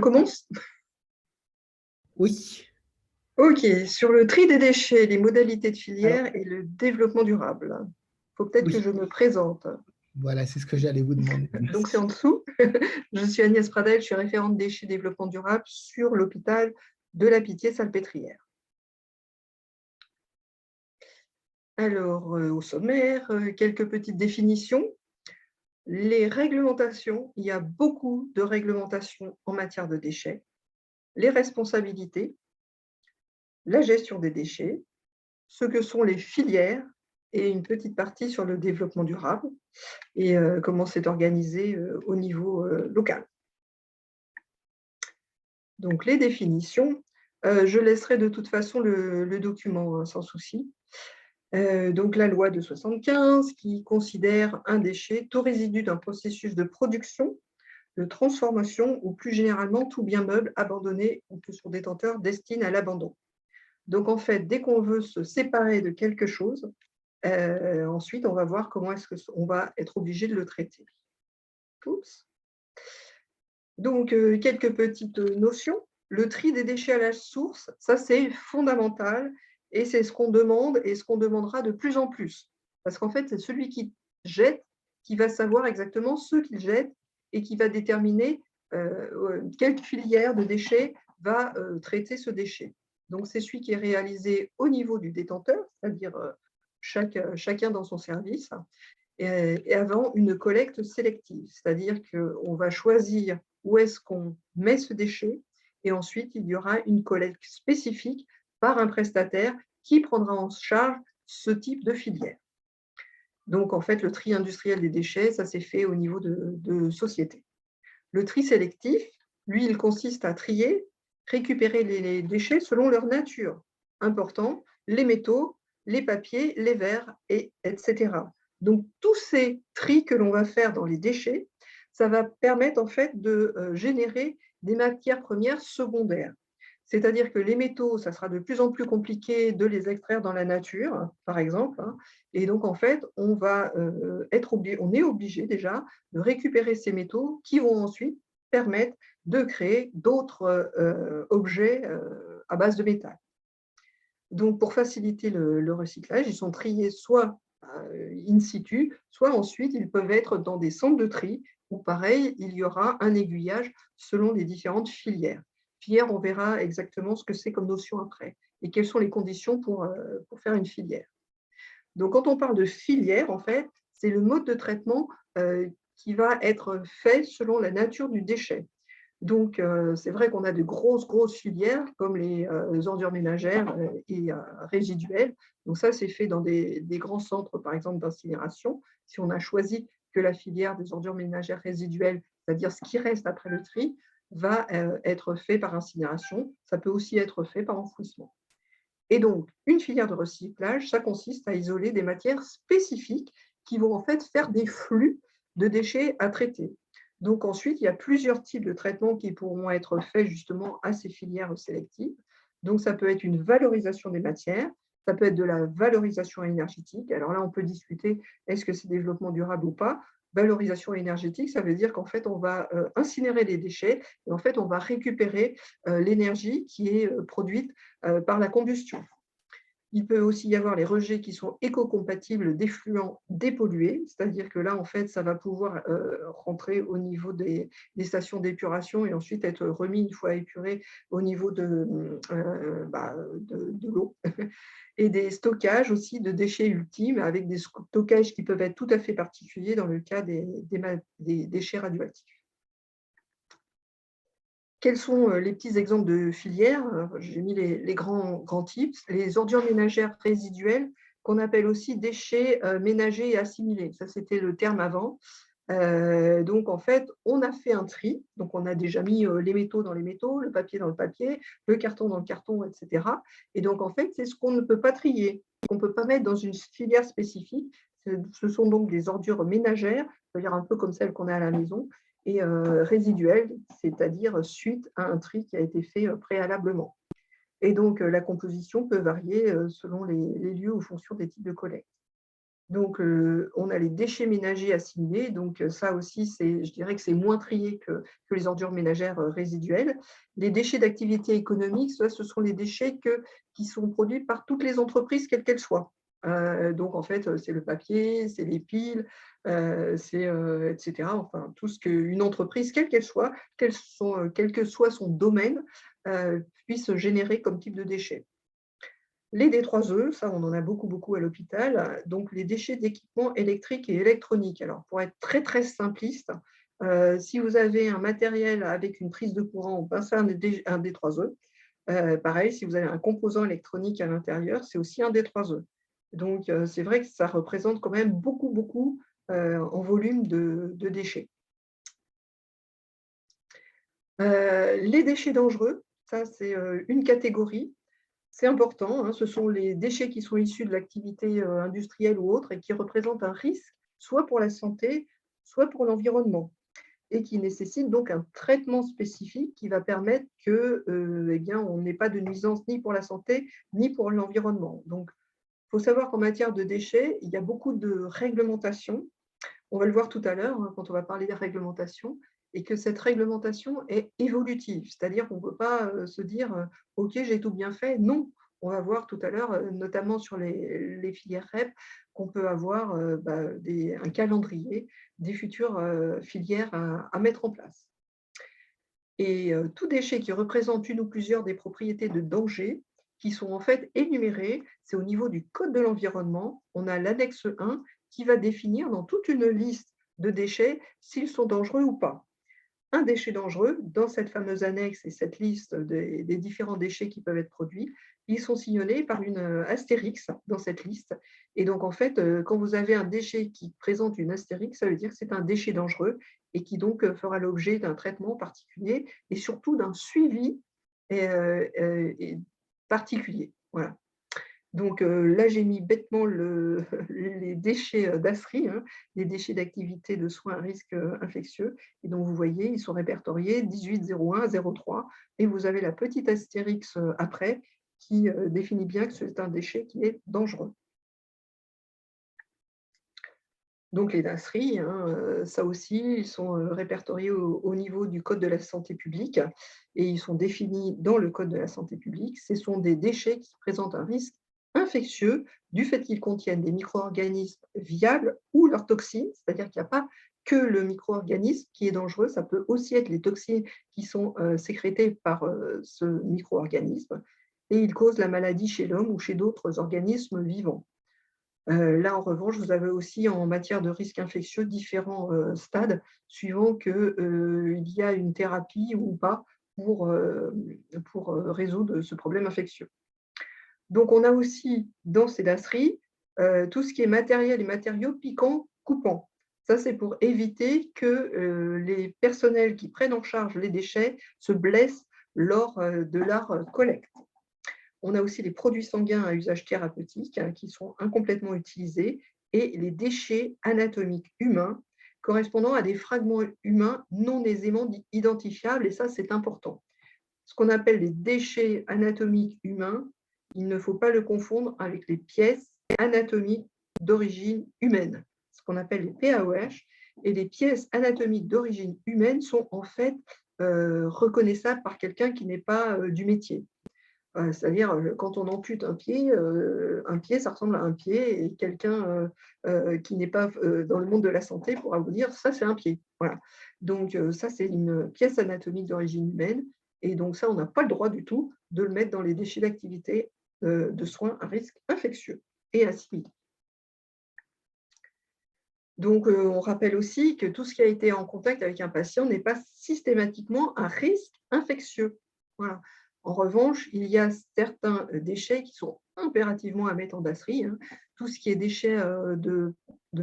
commence? Oui. Ok, sur le tri des déchets, les modalités de Alors, filière et le développement durable. Il faut peut-être que oui, je me présente. voilà, c'est ce que j'allais vous demander. Donc, c'est Merci. en dessous. Je suis Agnès Pradel, je suis référente déchets développement durable sur l'hôpital de la Pitié-Salpêtrière. Alors, au sommaire, quelques petites définitions. Les réglementations, il y a beaucoup de réglementations en matière de déchets. Les responsabilités, la gestion des déchets, ce que sont les filières et une petite partie sur le développement durable et comment c'est organisé au niveau local. Donc, les définitions, je laisserai de toute façon le document hein, sans souci. Donc, la loi de 75 qui considère un déchet tout résidu d'un processus de production, de transformation ou plus généralement tout bien meuble abandonné ou que son détenteur destine à l'abandon. Donc, en fait, dès qu'on veut se séparer de quelque chose, ensuite, on va voir comment est-ce qu'on va être obligé de le traiter. Oups. Donc, quelques petites notions. Le tri des déchets à la source, ça, c'est fondamental et c'est ce qu'on demande et ce qu'on demandera de plus en plus. Parce qu'en fait, c'est celui qui jette qui va savoir exactement ce qu'il jette et qui va déterminer quelle filière de déchets va traiter ce déchet. Donc, c'est celui qui est réalisé au niveau du détenteur, c'est-à-dire chacun dans son service, et avant une collecte sélective, c'est-à-dire qu'on va choisir où est-ce qu'on met ce déchet et ensuite il y aura une collecte spécifique par un prestataire qui prendra en charge ce type de filière. Donc en fait, le tri industriel des déchets, ça s'est fait au niveau de société. Le tri sélectif, lui, il consiste à trier, récupérer les déchets selon leur nature. Important, les métaux, les papiers, les verres, etc. Donc, tous ces tris que l'on va faire dans les déchets, ça va permettre en fait de générer des matières premières secondaires. C'est-à-dire que les métaux, ça sera de plus en plus compliqué de les extraire dans la nature, par exemple. Et donc, en fait, on est obligé déjà de récupérer ces métaux qui vont ensuite permettre de créer d'autres objets à base de métal. Donc, pour faciliter le recyclage, ils sont triés soit in situ, soit ensuite ils peuvent être dans des centres de tri où, pareil, il y aura un aiguillage selon les différentes filières. Filière, on verra exactement ce que c'est comme notion après et quelles sont les conditions pour faire une filière. Donc, quand on parle de filière, en fait, c'est le mode de traitement qui va être fait selon la nature du déchet. Donc, c'est vrai qu'on a de grosses filières comme les ordures ménagères et résiduelles. Donc, ça, c'est fait dans des grands centres, par exemple, d'incinération. Si on a choisi que la filière des ordures ménagères résiduelles, c'est-à-dire ce qui reste après le tri, va être fait par incinération. Ça peut aussi être fait par enfouissement. Et donc, une filière de recyclage, ça consiste à isoler des matières spécifiques qui vont en fait faire des flux de déchets à traiter. Donc ensuite, il y a plusieurs types de traitements qui pourront être faits justement à ces filières sélectives. Donc ça peut être une valorisation des matières, ça peut être de la valorisation énergétique. Alors là, on peut discuter, est-ce que c'est développement durable ou pas? Valorisation énergétique, ça veut dire qu'en fait, on va incinérer les déchets et en fait, on va récupérer l'énergie qui est produite par la combustion. Il peut aussi y avoir les rejets qui sont éco-compatibles d'effluents dépollués, c'est-à-dire que là, en fait, ça va pouvoir rentrer au niveau des stations d'épuration et ensuite être remis une fois épuré au niveau de l'eau. Et des stockages aussi de déchets ultimes avec des stockages qui peuvent être tout à fait particuliers dans le cas des déchets radioactifs. Quels sont les petits exemples de filières? J'ai mis les grands types. Les ordures ménagères résiduelles, qu'on appelle aussi déchets ménagers et assimilés. Ça, c'était le terme avant. Donc, en fait, on a fait un tri. Donc, on a déjà mis les métaux dans les métaux, le papier dans le papier, le carton dans le carton, etc. Et donc, en fait, c'est ce qu'on ne peut pas trier, qu'on ne peut pas mettre dans une filière spécifique. Ce sont donc des ordures ménagères, c'est-à-dire un peu comme celles qu'on a à la maison, et résiduelles, c'est-à-dire suite à un tri qui a été fait préalablement. Et donc, la composition peut varier selon les lieux ou fonctions des types de collecte. Donc, on a les déchets ménagers assimilés. Donc, ça aussi, je dirais que c'est moins trié que les ordures ménagères résiduelles. Les déchets d'activité économique, ça, ce sont les déchets qui sont produits par toutes les entreprises, quelles qu'elles soient. Donc, en fait, c'est le papier, c'est les piles, etc. Enfin, tout ce qu'une entreprise, quelle qu'elle soit, quel que soit son domaine, puisse générer comme type de déchets. Les D3E, ça, on en a beaucoup, beaucoup à l'hôpital, donc les déchets d'équipements électriques et électroniques. Alors, pour être très, très simpliste, si vous avez un matériel avec une prise de courant, ben, c'est un D3E. Pareil, si vous avez un composant électronique à l'intérieur, c'est aussi un D3E. Donc, c'est vrai que ça représente quand même beaucoup, beaucoup en volume de déchets. Les déchets dangereux, ça, c'est une catégorie. C'est important, hein, ce sont les déchets qui sont issus de l'activité industrielle ou autre et qui représentent un risque, soit pour la santé, soit pour l'environnement, et qui nécessitent donc un traitement spécifique qui va permettre que, eh bien, on n'ait pas de nuisance ni pour la santé, ni pour l'environnement. Donc, il faut savoir qu'en matière de déchets, il y a beaucoup de réglementations. On va le voir tout à l'heure, hein, quand on va parler des réglementations, et que cette réglementation est évolutive. C'est-à-dire qu'on ne peut pas se dire OK, j'ai tout bien fait. Non, on va voir tout à l'heure, notamment sur les filières REP, qu'on peut avoir un calendrier des futures filières à mettre en place. Et tout déchet qui représente une ou plusieurs des propriétés de danger qui sont en fait énumérées, c'est au niveau du Code de l'environnement. On a l'annexe 1 qui va définir dans toute une liste de déchets s'ils sont dangereux ou pas. Un déchet dangereux, dans cette fameuse annexe et cette liste des différents déchets qui peuvent être produits, ils sont signalés par une astérix dans cette liste. Et donc, en fait, quand vous avez un déchet qui présente une astérix, ça veut dire que c'est un déchet dangereux et qui donc fera l'objet d'un traitement particulier et surtout d'un suivi et particulier. Voilà. Donc là, j'ai mis bêtement les déchets d'ASRI, hein, les déchets d'activité de soins à risque infectieux. Et donc, vous voyez, ils sont répertoriés 18, 01, 03. Et vous avez la petite astérix après qui définit bien que c'est un déchet qui est dangereux. Donc, les DASRI, hein, ça aussi, ils sont répertoriés au niveau du Code de la santé publique et ils sont définis dans le Code de la santé publique. Ce sont des déchets qui présentent un risque infectieux du fait qu'ils contiennent des micro-organismes viables ou leurs toxines, c'est-à-dire qu'il n'y a pas que le micro-organisme qui est dangereux, ça peut aussi être les toxines qui sont sécrétées par ce micro-organisme et ils causent la maladie chez l'homme ou chez d'autres organismes vivants. Là, en revanche, vous avez aussi en matière de risque infectieux différents stades suivant qu'il y a une thérapie ou pas pour résoudre ce problème infectieux. Donc, on a aussi dans ces DASRI tout ce qui est matériel et matériaux piquants, coupants. Ça, c'est pour éviter que les personnels qui prennent en charge les déchets se blessent lors de leur collecte. On a aussi les produits sanguins à usage thérapeutique hein, qui sont incomplètement utilisés et les déchets anatomiques humains correspondant à des fragments humains non aisément identifiables, et ça, c'est important. Ce qu'on appelle les déchets anatomiques humains, il ne faut pas le confondre avec les pièces anatomiques d'origine humaine, ce qu'on appelle les PAOH, et les pièces anatomiques d'origine humaine sont en fait reconnaissables par quelqu'un qui n'est pas du métier. C'est-à-dire, quand on ampute un pied, ça ressemble à un pied et quelqu'un qui n'est pas dans le monde de la santé pourra vous dire: «Ça, c'est un pied». Voilà. Donc ça, c'est une pièce anatomique d'origine humaine et donc ça, on n'a pas le droit du tout de le mettre dans les déchets d'activité de soins à risque infectieux et assimilés. Donc on rappelle aussi que tout ce qui a été en contact avec un patient n'est pas systématiquement un risque infectieux. Voilà. En revanche, il y a certains déchets qui sont impérativement à mettre en DASRI, hein. Tout ce qui est déchets de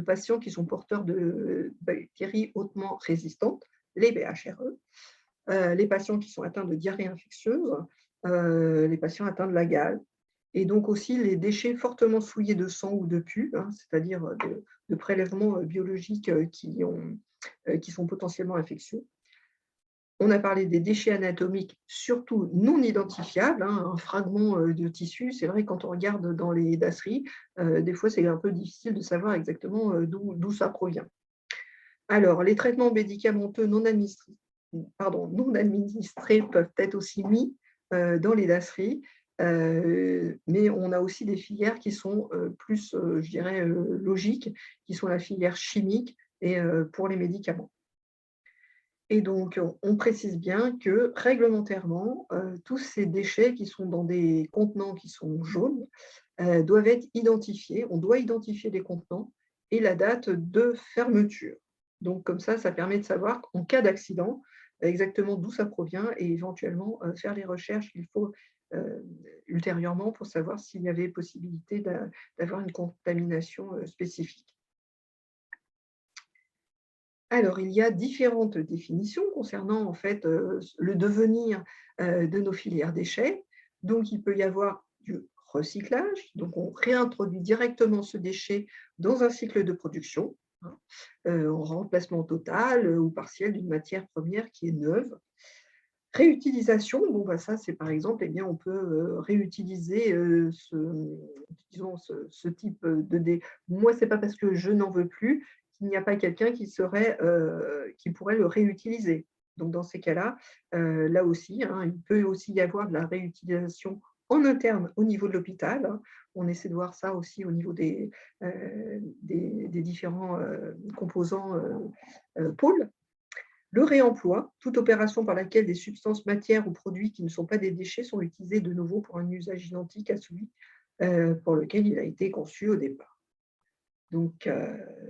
patients qui sont porteurs de bactéries hautement résistantes, les BHRE, les patients qui sont atteints de diarrhée infectieuse, les patients atteints de la gale, et donc aussi les déchets fortement souillés de sang ou de pus, hein, c'est-à-dire de prélèvements biologiques qui sont potentiellement infectieux. On a parlé des déchets anatomiques, surtout non identifiables, hein, un fragment de tissu. C'est vrai, quand on regarde dans les dasseries, des fois, c'est un peu difficile de savoir exactement d'où ça provient. Alors, les traitements médicamenteux non administrés peuvent être aussi mis dans les dasseries, mais on a aussi des filières qui sont plus, je dirais, logiques, qui sont la filière chimique et pour les médicaments. Et donc, on précise bien que réglementairement, tous ces déchets qui sont dans des contenants qui sont jaunes doivent être identifiés. On doit identifier les contenants et la date de fermeture. Donc, comme ça permet de savoir en cas d'accident exactement d'où ça provient et éventuellement faire les recherches qu'il faut ultérieurement pour savoir s'il y avait possibilité d'avoir une contamination spécifique. Alors, il y a différentes définitions concernant en fait le devenir de nos filières déchets. Donc, il peut y avoir du recyclage, donc on réintroduit directement ce déchet dans un cycle de production, hein, en remplacement total ou partiel d'une matière première qui est neuve. Réutilisation, bon, bah, ça, c'est par exemple, eh bien, on peut réutiliser disons, ce type de Moi, ce n'est pas parce que je n'en veux plus qu'il n'y a pas quelqu'un qui pourrait le réutiliser. Donc, dans ces cas-là, là aussi, hein, il peut aussi y avoir de la réutilisation en interne au niveau de l'hôpital, hein. On essaie de voir ça aussi au niveau des différents composants pôles. Le réemploi, toute opération par laquelle des substances, matières ou produits qui ne sont pas des déchets sont utilisés de nouveau pour un usage identique à celui pour lequel il a été conçu au départ. Donc,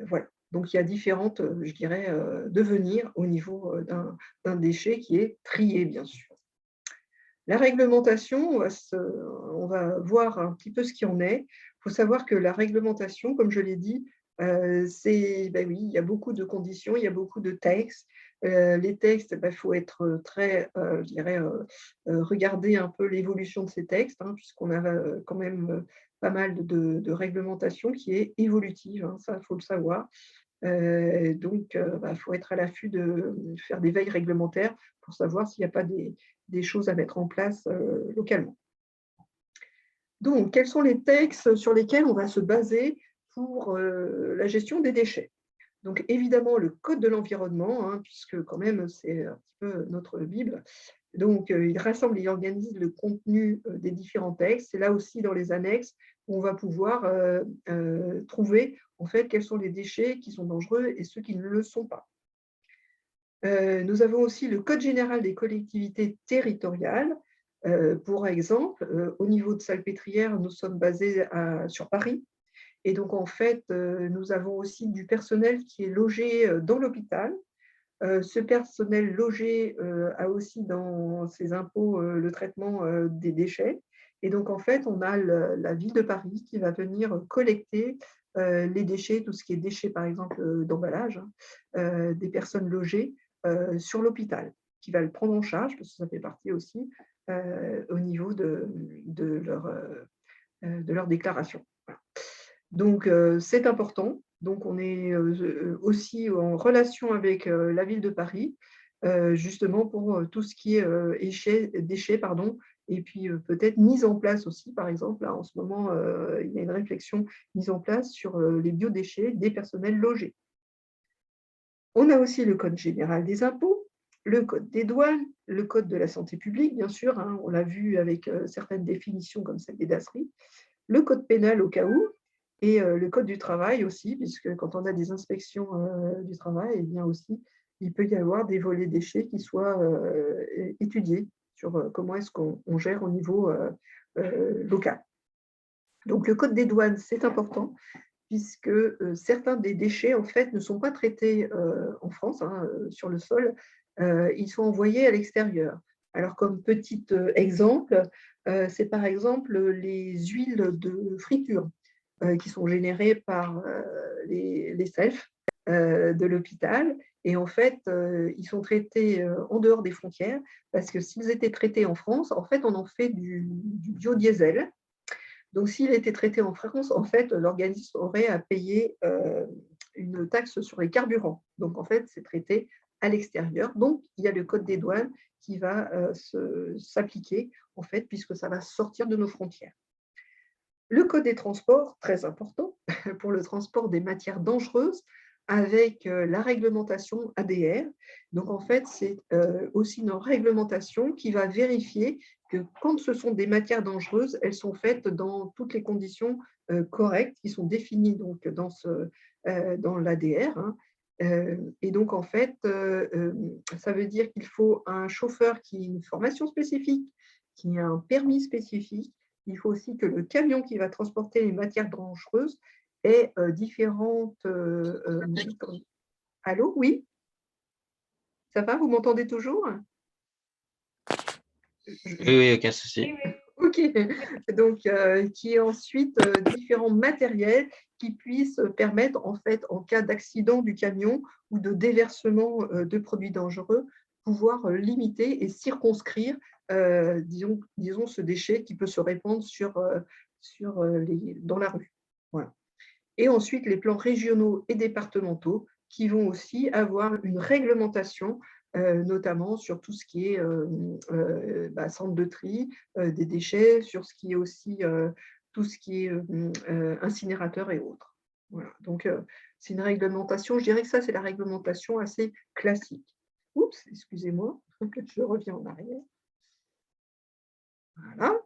voilà. Donc, il y a différentes, je dirais, devenirs au niveau d'un déchet qui est trié, bien sûr. La réglementation, on va voir un petit peu ce qu'il en est. Il faut savoir que la réglementation, comme je l'ai dit, oui, il y a beaucoup de conditions, il y a beaucoup de textes. Les textes, il faut être très, je dirais, regarder un peu l'évolution de ces textes, hein, puisqu'on a quand même pas mal de réglementation qui est évolutive, hein, ça, il faut le savoir. Donc, faut être à l'affût de faire des veilles réglementaires pour savoir s'il n'y a pas des choses à mettre en place localement. Donc, quels sont les textes sur lesquels on va se baser pour la gestion des déchets? Donc, évidemment, le Code de l'environnement, hein, puisque quand même, c'est un petit peu notre Bible. Donc, il rassemble et organise le contenu des différents textes. C'est là aussi, dans les annexes, où on va pouvoir trouver, en fait, quels sont les déchets qui sont dangereux et ceux qui ne le sont pas. Nous avons aussi le Code général des collectivités territoriales. Pour exemple, au niveau de Salpêtrière, nous sommes basés sur Paris. Et donc, en fait, nous avons aussi du personnel qui est logé dans l'hôpital. Ce personnel logé a aussi dans ses impôts le traitement des déchets. Et donc, en fait, on a la ville de Paris qui va venir collecter les déchets, tout ce qui est déchets, par exemple, d'emballage, hein, des personnes logées sur l'hôpital, qui va le prendre en charge, parce que ça fait partie aussi au niveau de leur déclaration. Voilà. Donc, c'est important. Donc, on est aussi en relation avec la ville de Paris, justement pour tout ce qui est déchets, pardon, et puis peut-être mise en place aussi, par exemple, là, en ce moment, il y a une réflexion mise en place sur les biodéchets des personnels logés. On a aussi le Code général des impôts, le Code des douanes, le Code de la santé publique, bien sûr, hein, on l'a vu avec certaines définitions comme celle des dasseries, le Code pénal au cas où, et le Code du travail aussi, puisque quand on a des inspections du travail, eh bien aussi, il peut y avoir des volets déchets qui soient étudiés sur comment est-ce qu'on gère au niveau local. Donc, le Code des douanes, c'est important, puisque certains des déchets, en fait, ne sont pas traités en France, hein, sur le sol, ils sont envoyés à l'extérieur. Alors, comme petit exemple, c'est par exemple les huiles de friture qui sont générées par les selfs de l'hôpital. Et en fait, ils sont traités en dehors des frontières, parce que s'ils étaient traités en France, en fait, on en fait du biodiesel. Donc, s'il était traité en France, en fait, l'organisme aurait à payer une taxe sur les carburants. Donc, en fait, c'est traité à l'extérieur. Donc, il y a le code des douanes qui va s'appliquer, en fait, puisque ça va sortir de nos frontières. Le code des transports, très important pour le transport des matières dangereuses, avec la réglementation ADR. Donc, en fait, c'est aussi une réglementation qui va vérifier que quand ce sont des matières dangereuses, elles sont faites dans toutes les conditions correctes qui sont définies donc, dans l'ADR. Et donc, en fait, ça veut dire qu'il faut un chauffeur qui ait une formation spécifique, qui ait un permis spécifique. Il faut aussi que le camion qui va transporter les matières dangereuses ait différentes… Allô, oui, ça va, vous m'entendez toujours? Oui, aucun souci. Ok, donc qui est ensuite différents matériels qui puissent permettre, en fait, en cas d'accident du camion ou de déversement de produits dangereux, pouvoir limiter et circonscrire, disons, ce déchet qui peut se répandre dans la rue. Voilà. Et ensuite, les plans régionaux et départementaux qui vont aussi avoir une réglementation, notamment sur tout ce qui est centre de tri des déchets, sur ce qui est aussi tout ce qui est incinérateur et autres. Voilà. Donc, c'est une réglementation, je dirais que ça, c'est la réglementation assez classique. Oups, excusez-moi, je reviens en arrière. Voilà.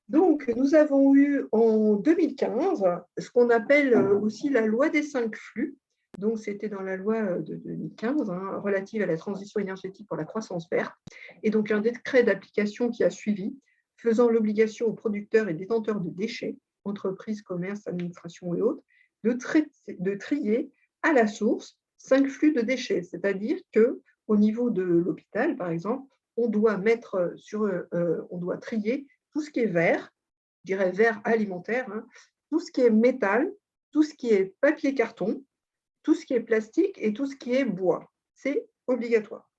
Donc, nous avons eu en 2015 ce qu'on appelle aussi la loi des 5 flux. Donc, c'était dans la loi de 2015 relative à la transition énergétique pour la croissance verte. Et donc, un décret d'application qui a suivi, faisant l'obligation aux producteurs et détenteurs de déchets, entreprises, commerces, administrations et autres, de trier à la source 5 flux de déchets. C'est-à-dire qu'au niveau de l'hôpital, par exemple, on doit on doit trier tout ce qui est vert, je dirais vert alimentaire, tout ce qui est métal, tout ce qui est papier-carton, tout ce qui est plastique et tout ce qui est bois. C'est obligatoire.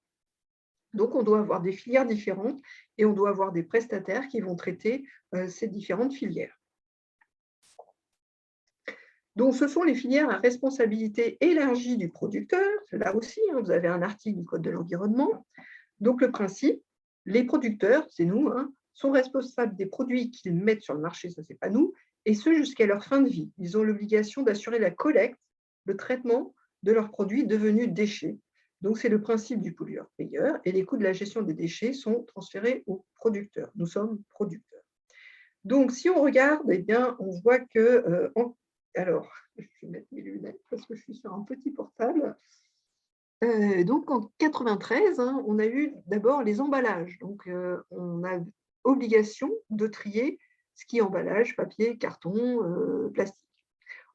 Donc, on doit avoir des filières différentes et on doit avoir des prestataires qui vont traiter ces différentes filières. Donc, ce sont les filières à responsabilité élargie du producteur. Là aussi, vous avez un article du Code de l'environnement. Donc, le principe, les producteurs, c'est nous, sont responsables des produits qu'ils mettent sur le marché, ça, ce n'est pas nous, et ce jusqu'à leur fin de vie. Ils ont l'obligation d'assurer la collecte, le traitement de leurs produits devenus déchets. Donc, c'est le principe du pollueur-payeur, et les coûts de la gestion des déchets sont transférés aux producteurs. Nous sommes producteurs. Donc, si on regarde, eh bien, on voit que… alors, je vais mettre mes lunettes parce que je suis sur un petit portable. Donc, en 93, on a eu d'abord les emballages. Donc, on a obligation de trier ce qui est emballage, papier, carton, plastique.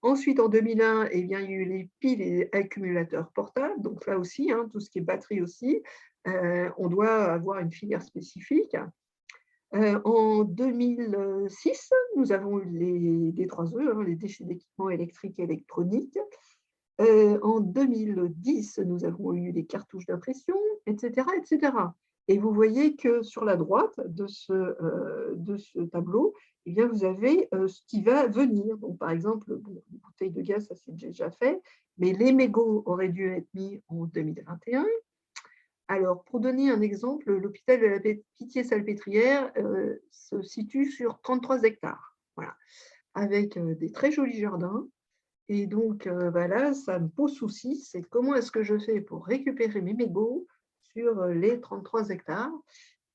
Ensuite, en 2001, eh bien, il y a eu les piles et accumulateurs portables. Donc, là aussi, tout ce qui est batterie aussi, on doit avoir une filière spécifique. En 2006, nous avons eu les D3E, les déchets d'équipements électriques et électroniques. En 2010, nous avons eu les cartouches d'impression, etc., etc. Et vous voyez que sur la droite de ce tableau, eh bien, vous avez ce qui va venir. Donc, par exemple, les bouteilles de gaz, ça c'est déjà fait, mais les mégots auraient dû être mis en 2021. Alors, pour donner un exemple, l'hôpital de la Pitié-Salpêtrière se situe sur 33 hectares, voilà, avec des très jolis jardins. Et donc, là, ça me pose souci, c'est comment est-ce que je fais pour récupérer mes mégots sur les 33 hectares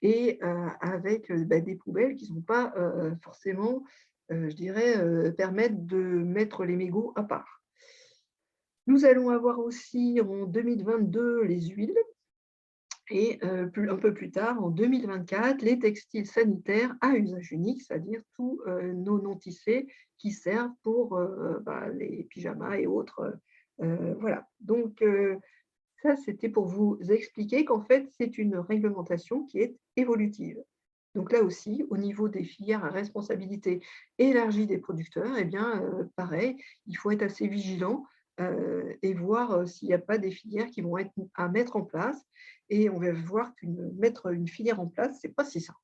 et avec des poubelles qui ne sont pas forcément, je dirais, permettre de mettre les mégots à part. Nous allons avoir aussi en 2022 les huiles et un peu plus tard, en 2024, les textiles sanitaires à usage unique, c'est-à-dire tous nos non-tissés qui servent pour les pyjamas et autres. Voilà. Donc, ça, c'était pour vous expliquer qu'en fait, c'est une réglementation qui est évolutive. Donc là aussi, au niveau des filières à responsabilité élargie des producteurs, eh bien, pareil, il faut être assez vigilant et voir s'il n'y a pas des filières qui vont être à mettre en place. Et on va voir mettre une filière en place, ce n'est pas si simple.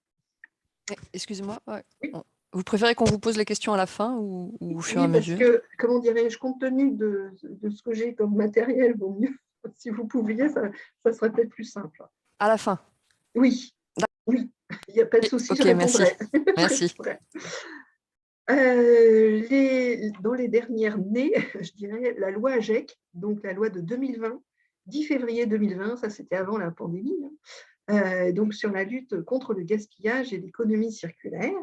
Excusez-moi, Oui. Vous préférez qu'on vous pose les questions à la fin ou au fur et à Oui, parce mesure? que, comment dirais-je, compte tenu de ce que j'ai comme matériel, vaut mieux Si vous pouviez, ça serait peut-être plus simple. À la fin. Oui, oui, il n'y a pas de souci, je Ok, merci. répondrai. Je Merci. répondrai. Dans les dernières nées, je dirais la loi AGEC, donc la loi de 2020, 10 février 2020, ça c'était avant la pandémie, donc sur la lutte contre le gaspillage et l'économie circulaire,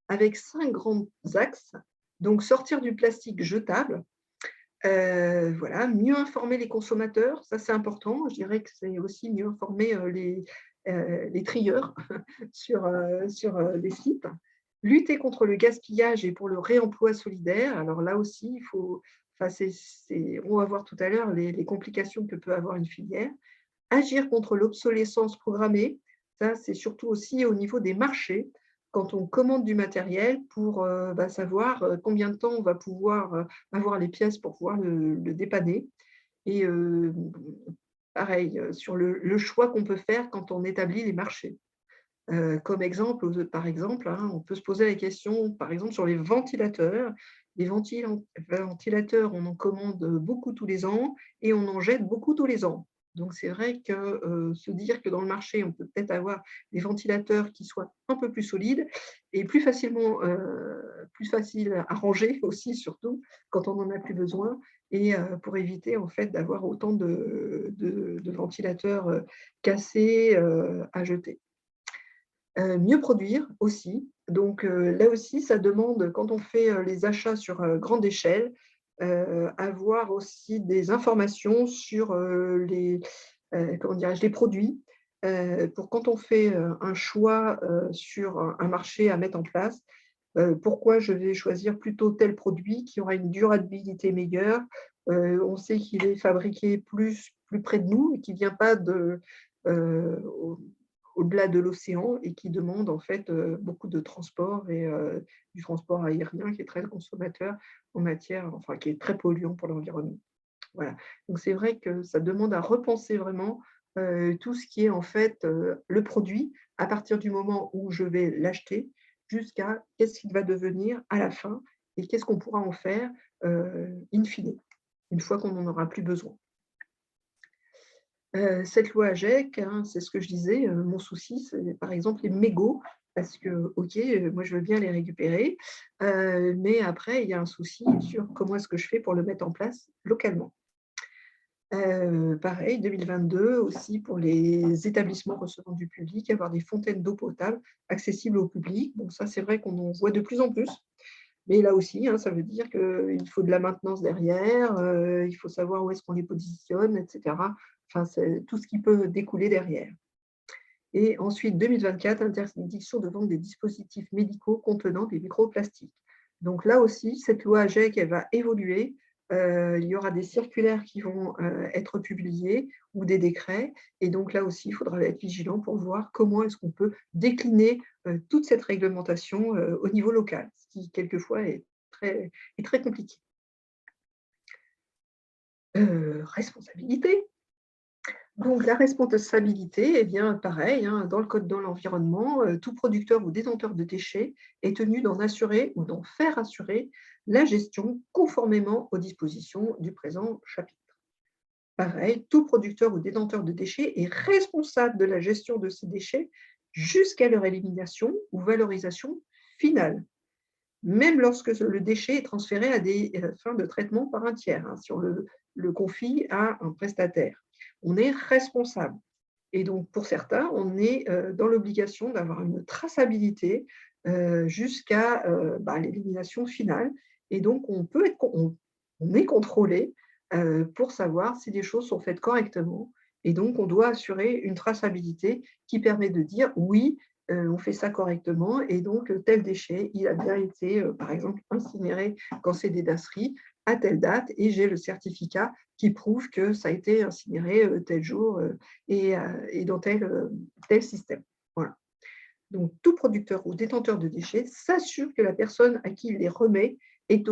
avec 5 grands axes. Donc sortir du plastique jetable, voilà, mieux informer les consommateurs, ça c'est important. Je dirais que c'est aussi mieux informer les trieurs sur les sites. Lutter contre le gaspillage et pour le réemploi solidaire. Alors là aussi, il faut, enfin, on va voir tout à l'heure les complications que peut avoir une filière. Agir contre l'obsolescence programmée, ça c'est surtout aussi au niveau des marchés, quand on commande du matériel pour savoir combien de temps on va pouvoir avoir les pièces pour pouvoir le dépanner. Et pareil, sur le choix qu'on peut faire quand on établit les marchés. Comme exemple, par exemple, hein, on peut se poser la question, par exemple, sur les ventilateurs. Les ventilateurs, on en commande beaucoup tous les ans et on en jette beaucoup tous les ans. Donc, c'est vrai que se dire que dans le marché, on peut peut-être avoir des ventilateurs qui soient un peu plus solides et plus facile à ranger aussi, surtout quand on n'en a plus besoin, et pour éviter en fait d'avoir autant de ventilateurs cassés à jeter. Mieux produire aussi. Donc là aussi, ça demande, quand on fait les achats sur grande échelle, avoir aussi des informations sur les produits, pour quand on fait un choix sur un marché à mettre en place, pourquoi je vais choisir plutôt tel produit qui aura une durabilité meilleure. On sait qu'il est fabriqué plus près de nous et qui ne vient pas au-delà de l'océan et qui demande en fait beaucoup de transport et du transport aérien qui est très consommateur en matière, enfin qui est très polluant pour l'environnement. Voilà. Donc c'est vrai que ça demande à repenser vraiment tout ce qui est en fait le produit à partir du moment où je vais l'acheter jusqu'à qu'est-ce qu'il va devenir à la fin et qu'est-ce qu'on pourra en faire in fine, une fois qu'on n'en aura plus besoin. Cette loi AGEC, hein, c'est ce que je disais, mon souci, c'est par exemple les mégots, parce que, OK, moi je veux bien les récupérer, mais après il y a un souci sur comment est-ce que je fais pour le mettre en place localement. Pareil, 2022 aussi pour les établissements recevant du public, avoir des fontaines d'eau potable accessibles au public. Bon, ça, c'est vrai qu'on en voit de plus en plus, mais là aussi, hein, ça veut dire qu'il faut de la maintenance derrière, il faut savoir où est-ce qu'on les positionne, et cetera. Enfin, c'est tout ce qui peut découler derrière. Et ensuite, 2024, interdiction de vente des dispositifs médicaux contenant des microplastiques. Donc là aussi, cette loi AGEC, elle va évoluer. Il y aura des circulaires qui vont être publiées ou des décrets. Et donc là aussi, il faudra être vigilant pour voir comment est-ce qu'on peut décliner toute cette réglementation au niveau local, ce qui quelquefois est très compliqué. Responsabilité. Donc, la responsabilité, eh bien, pareil, hein, dans le code de l'environnement, tout producteur ou détenteur de déchets est tenu d'en assurer ou d'en faire assurer la gestion conformément aux dispositions du présent chapitre. Pareil, tout producteur ou détenteur de déchets est responsable de la gestion de ces déchets jusqu'à leur élimination ou valorisation finale, même lorsque le déchet est transféré à des fins de traitement par un tiers, hein, si on le confie à un prestataire. On est responsable. Et donc, pour certains, on est dans l'obligation d'avoir une traçabilité jusqu'à l'élimination finale. Et donc, on est contrôlé pour savoir si les choses sont faites correctement. Et donc, on doit assurer une traçabilité qui permet de dire oui, on fait ça correctement. Et donc, tel déchet, il a bien été, par exemple, incinéré quand c'est des dasseries à telle date et j'ai le certificat qui prouve que ça a été incinéré tel jour et dans tel système. Voilà. Donc, tout producteur ou détenteur de déchets s'assure que la personne à qui il les remet est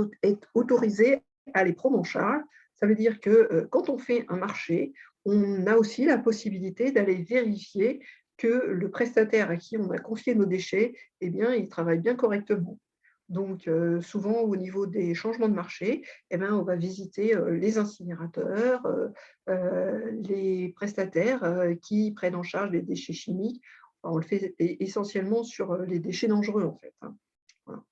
autorisée à les prendre en charge. Ça veut dire que quand on fait un marché, on a aussi la possibilité d'aller vérifier que le prestataire à qui on a confié nos déchets, eh bien, il travaille bien correctement. Donc, souvent, au niveau des changements de marché, eh ben, on va visiter les incinérateurs, les prestataires qui prennent en charge les déchets chimiques. Enfin, on le fait essentiellement sur les déchets dangereux, en fait, hein. Voilà.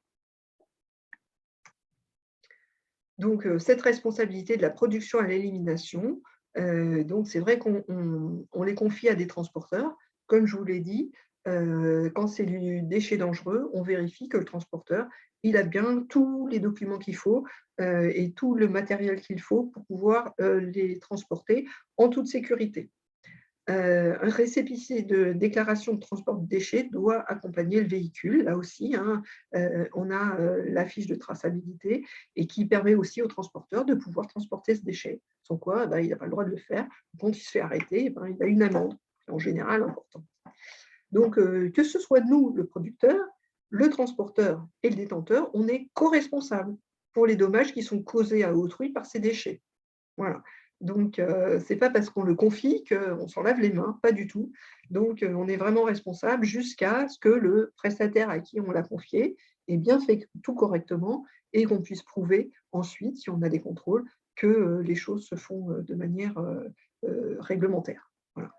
Donc, cette responsabilité de la production à l'élimination, donc c'est vrai qu'on les confie à des transporteurs. Comme je vous l'ai dit, quand c'est du déchet dangereux, on vérifie que le transporteur, il a bien tous les documents qu'il faut, et tout le matériel qu'il faut pour pouvoir, les transporter en toute sécurité. Un récépissé de déclaration de transport de déchets doit accompagner le véhicule, là aussi, hein. On a la fiche de traçabilité et qui permet aussi au transporteur de pouvoir transporter ce déchet. Sans quoi, bah, il n'a pas le droit de le faire. Quand il se fait arrêter, eh ben, il a une amende, en général importante. Donc, que ce soit nous, le producteur, le transporteur et le détenteur, on est co-responsables pour les dommages qui sont causés à autrui par ces déchets. Voilà. Donc, ce n'est pas parce qu'on le confie qu'on s'en lave les mains, pas du tout. Donc, on est vraiment responsable jusqu'à ce que le prestataire à qui on l'a confié ait bien fait tout correctement et qu'on puisse prouver ensuite, si on a des contrôles, que les choses se font de manière réglementaire. Voilà.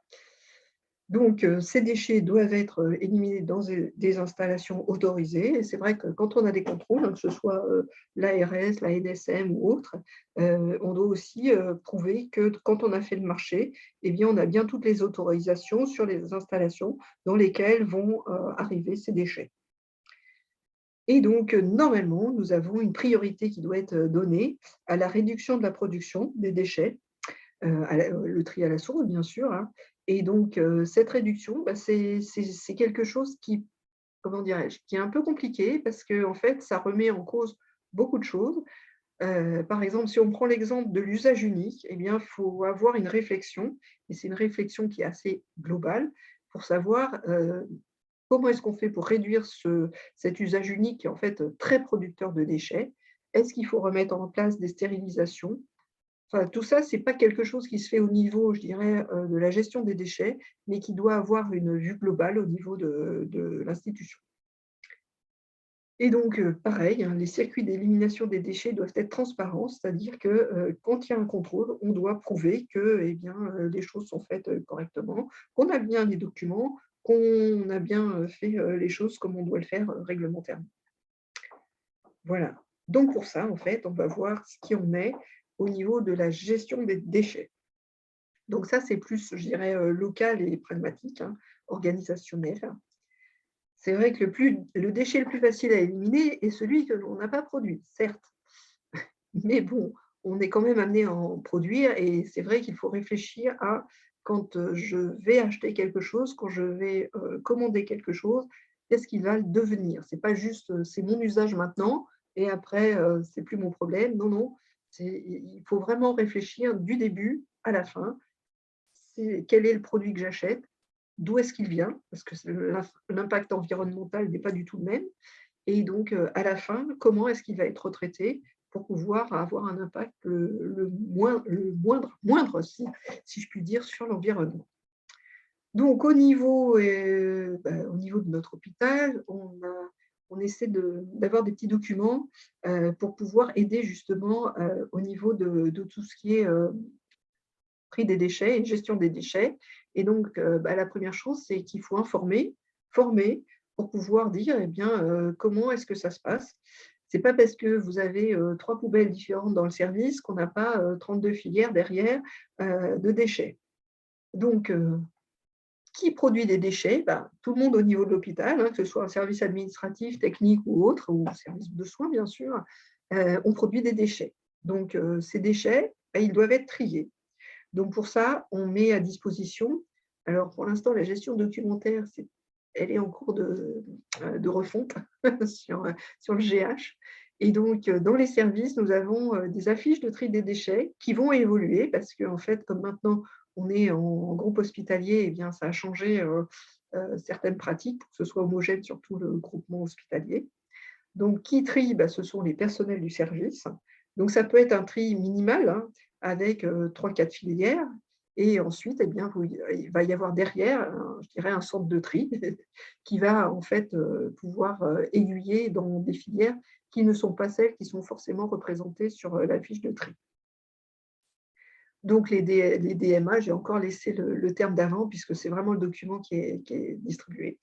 Donc, ces déchets doivent être éliminés dans des installations autorisées. Et c'est vrai que quand on a des contrôles, hein, que ce soit l'ARS, la NSM ou autre, on doit aussi prouver que quand on a fait le marché, eh bien, on a bien toutes les autorisations sur les installations dans lesquelles vont arriver ces déchets. Et donc, normalement, nous avons une priorité qui doit être donnée à la réduction de la production des déchets, le tri à la source, bien sûr, hein. Et donc, cette réduction, bah, c'est quelque chose qui, comment dirais-je, qui est un peu compliqué parce qu'en fait, ça remet en cause beaucoup de choses. Par exemple, si on prend l'exemple de l'usage unique, eh bien, il faut avoir une réflexion, et c'est une réflexion qui est assez globale, pour savoir comment est-ce qu'on fait pour réduire cet usage unique qui est en fait très producteur de déchets. Est-ce qu'il faut remettre en place des stérilisations? Enfin, tout ça, ce n'est pas quelque chose qui se fait au niveau, je dirais, de la gestion des déchets, mais qui doit avoir une vue globale au niveau de l'institution. Et donc, pareil, hein, les circuits d'élimination des déchets doivent être transparents, c'est-à-dire que quand il y a un contrôle, on doit prouver que eh bien, les choses sont faites correctement, qu'on a bien les documents, qu'on a bien fait les choses comme on doit le faire réglementairement. Voilà. Donc, pour ça, en fait, on va voir ce qui en est au niveau de la gestion des déchets. Donc ça, c'est plus, je dirais, local et pragmatique, hein, organisationnel. C'est vrai que le déchet le plus facile à éliminer est celui que l'on n'a pas produit, certes. Mais bon, on est quand même amené à en produire et c'est vrai qu'il faut réfléchir à quand je vais acheter quelque chose, quand je vais commander quelque chose, qu'est-ce qu'il va devenir? C'est pas juste c'est mon usage maintenant et après c'est plus mon problème. Non, non, il faut vraiment réfléchir du début à la fin. Quel est le produit que j'achète? D'où est-ce qu'il vient? Parce que l'impact environnemental n'est pas du tout le même. Et donc, à la fin, comment est-ce qu'il va être retraité pour pouvoir avoir un impact moindre si je puis dire, sur l'environnement. Donc, au niveau de notre hôpital, on essaie d'avoir des petits documents pour pouvoir aider justement au niveau de tout ce qui est tri des déchets et gestion des déchets. Et donc, la première chose, c'est qu'il faut former pour pouvoir dire eh bien, comment est-ce que ça se passe. Ce n'est pas parce que vous avez 3 poubelles différentes dans le service qu'on n'a pas 32 filières derrière de déchets. Donc, qui produit des déchets? Tout le monde au niveau de l'hôpital, hein, que ce soit un service administratif, technique ou autre, ou un service de soins, bien sûr, on produit des déchets. Donc, ces déchets, ils doivent être triés. Donc, pour ça, on met à disposition, alors pour l'instant, la gestion documentaire, elle est en cours de refonte sur le GH. Et donc, dans les services, nous avons des affiches de tri des déchets qui vont évoluer parce qu'en fait, comme maintenant, on est en groupe hospitalier, eh bien, ça a changé certaines pratiques pour que ce soit homogène sur tout le groupement hospitalier. Donc, qui trie? Ce sont les personnels du service. Donc, ça peut être un tri minimal, hein, avec 3-4 filières. Et ensuite, eh bien, il va y avoir derrière, je dirais, un centre de tri qui va en fait pouvoir aiguiller dans des filières qui ne sont pas celles qui sont forcément représentées sur la fiche de tri. Donc, les DMA, j'ai encore laissé le terme d'avant puisque c'est vraiment le document qui est distribué.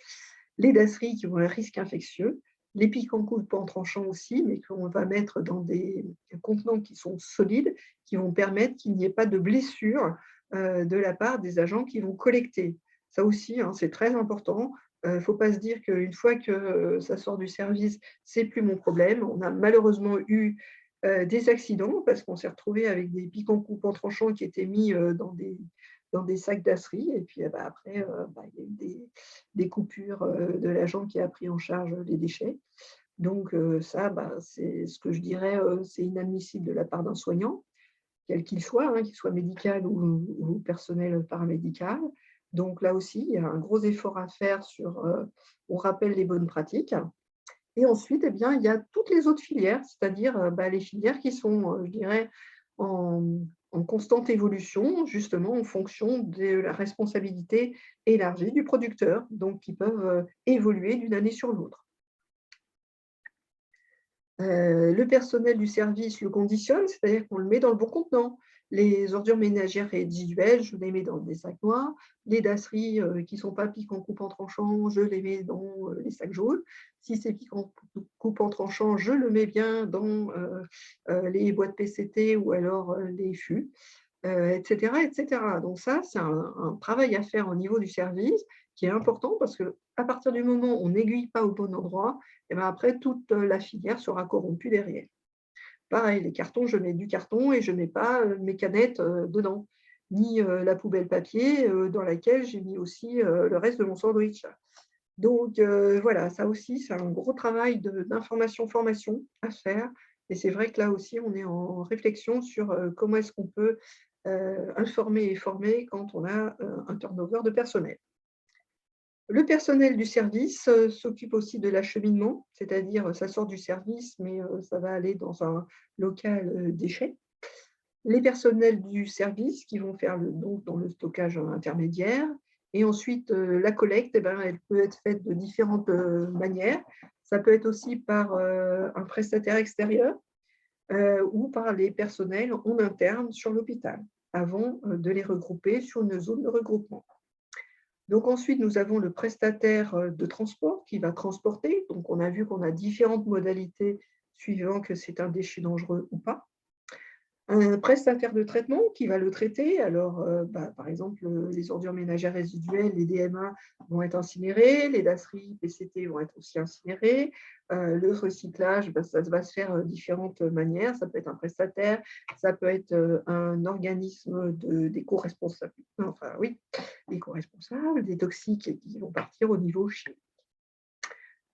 Les DASRI qui ont un risque infectieux, les piquants coupants tranchants aussi, mais qu'on va mettre dans des contenants qui sont solides, qui vont permettre qu'il n'y ait pas de blessure de la part des agents qui vont collecter. Ça aussi, hein, c'est très important. Il ne faut pas se dire qu'une fois que ça sort du service, c'est plus mon problème. On a malheureusement eu des accidents parce qu'on s'est retrouvé avec des piquants coupants tranchants qui étaient mis dans des sacs d'asserie. Et puis après, il y a eu des coupures de l'agent qui a pris en charge les déchets. Donc ça, c'est ce que je dirais, c'est inadmissible de la part d'un soignant, quel qu'il soit, hein, qu'il soit médical ou personnel paramédical. Donc là aussi, il y a un gros effort à faire sur, on rappelle les bonnes pratiques. Et ensuite, eh bien, il y a toutes les autres filières, c'est-à-dire les filières qui sont, je dirais, en, en constante évolution, justement en fonction de la responsabilité élargie du producteur, donc qui peuvent évoluer d'une année sur l'autre. Le personnel du service le conditionne, c'est-à-dire qu'on le met dans le bon contenant. Les ordures ménagères résiduelles, je les mets dans des sacs noirs. Les dasseries qui ne sont pas piquants coupants tranchants, je les mets dans les sacs jaunes. Si c'est piquant coupant tranchant, je le mets bien dans les boîtes PCT ou alors les fûts, etc., etc. Donc ça, c'est un travail à faire au niveau du service qui est important parce qu'à partir du moment où on n'aiguille pas au bon endroit, et bien après, toute la filière sera corrompue derrière. Pareil, les cartons, je mets du carton et je ne mets pas mes canettes dedans, ni la poubelle papier dans laquelle j'ai mis aussi le reste de mon sandwich. Donc voilà, ça aussi, c'est un gros travail d'information-formation à faire. Et c'est vrai que là aussi, on est en réflexion sur comment est-ce qu'on peut informer et former quand on a un turnover de personnel. Le personnel du service s'occupe aussi de l'acheminement, c'est-à-dire ça sort du service, mais ça va aller dans un local déchet. Les personnels du service qui vont faire donc dans le stockage intermédiaire. Et ensuite, la collecte, eh ben, elle peut être faite de différentes manières. Ça peut être aussi par un prestataire extérieur ou par les personnels en interne sur l'hôpital, avant de les regrouper sur une zone de regroupement. Donc ensuite, nous avons le prestataire de transport qui va transporter. Donc on a vu qu'on a différentes modalités suivant que c'est un déchet dangereux ou pas. Un prestataire de traitement qui va le traiter. Alors, par exemple, les ordures ménagères résiduelles, les DMA vont être incinérées, les dasseries, PCT vont être aussi incinérées. Le recyclage, ça va se faire de différentes manières. Ça peut être un prestataire, ça peut être un organisme d'éco-responsable. Enfin, oui, éco-responsables, des toxiques qui vont partir au niveau chimique.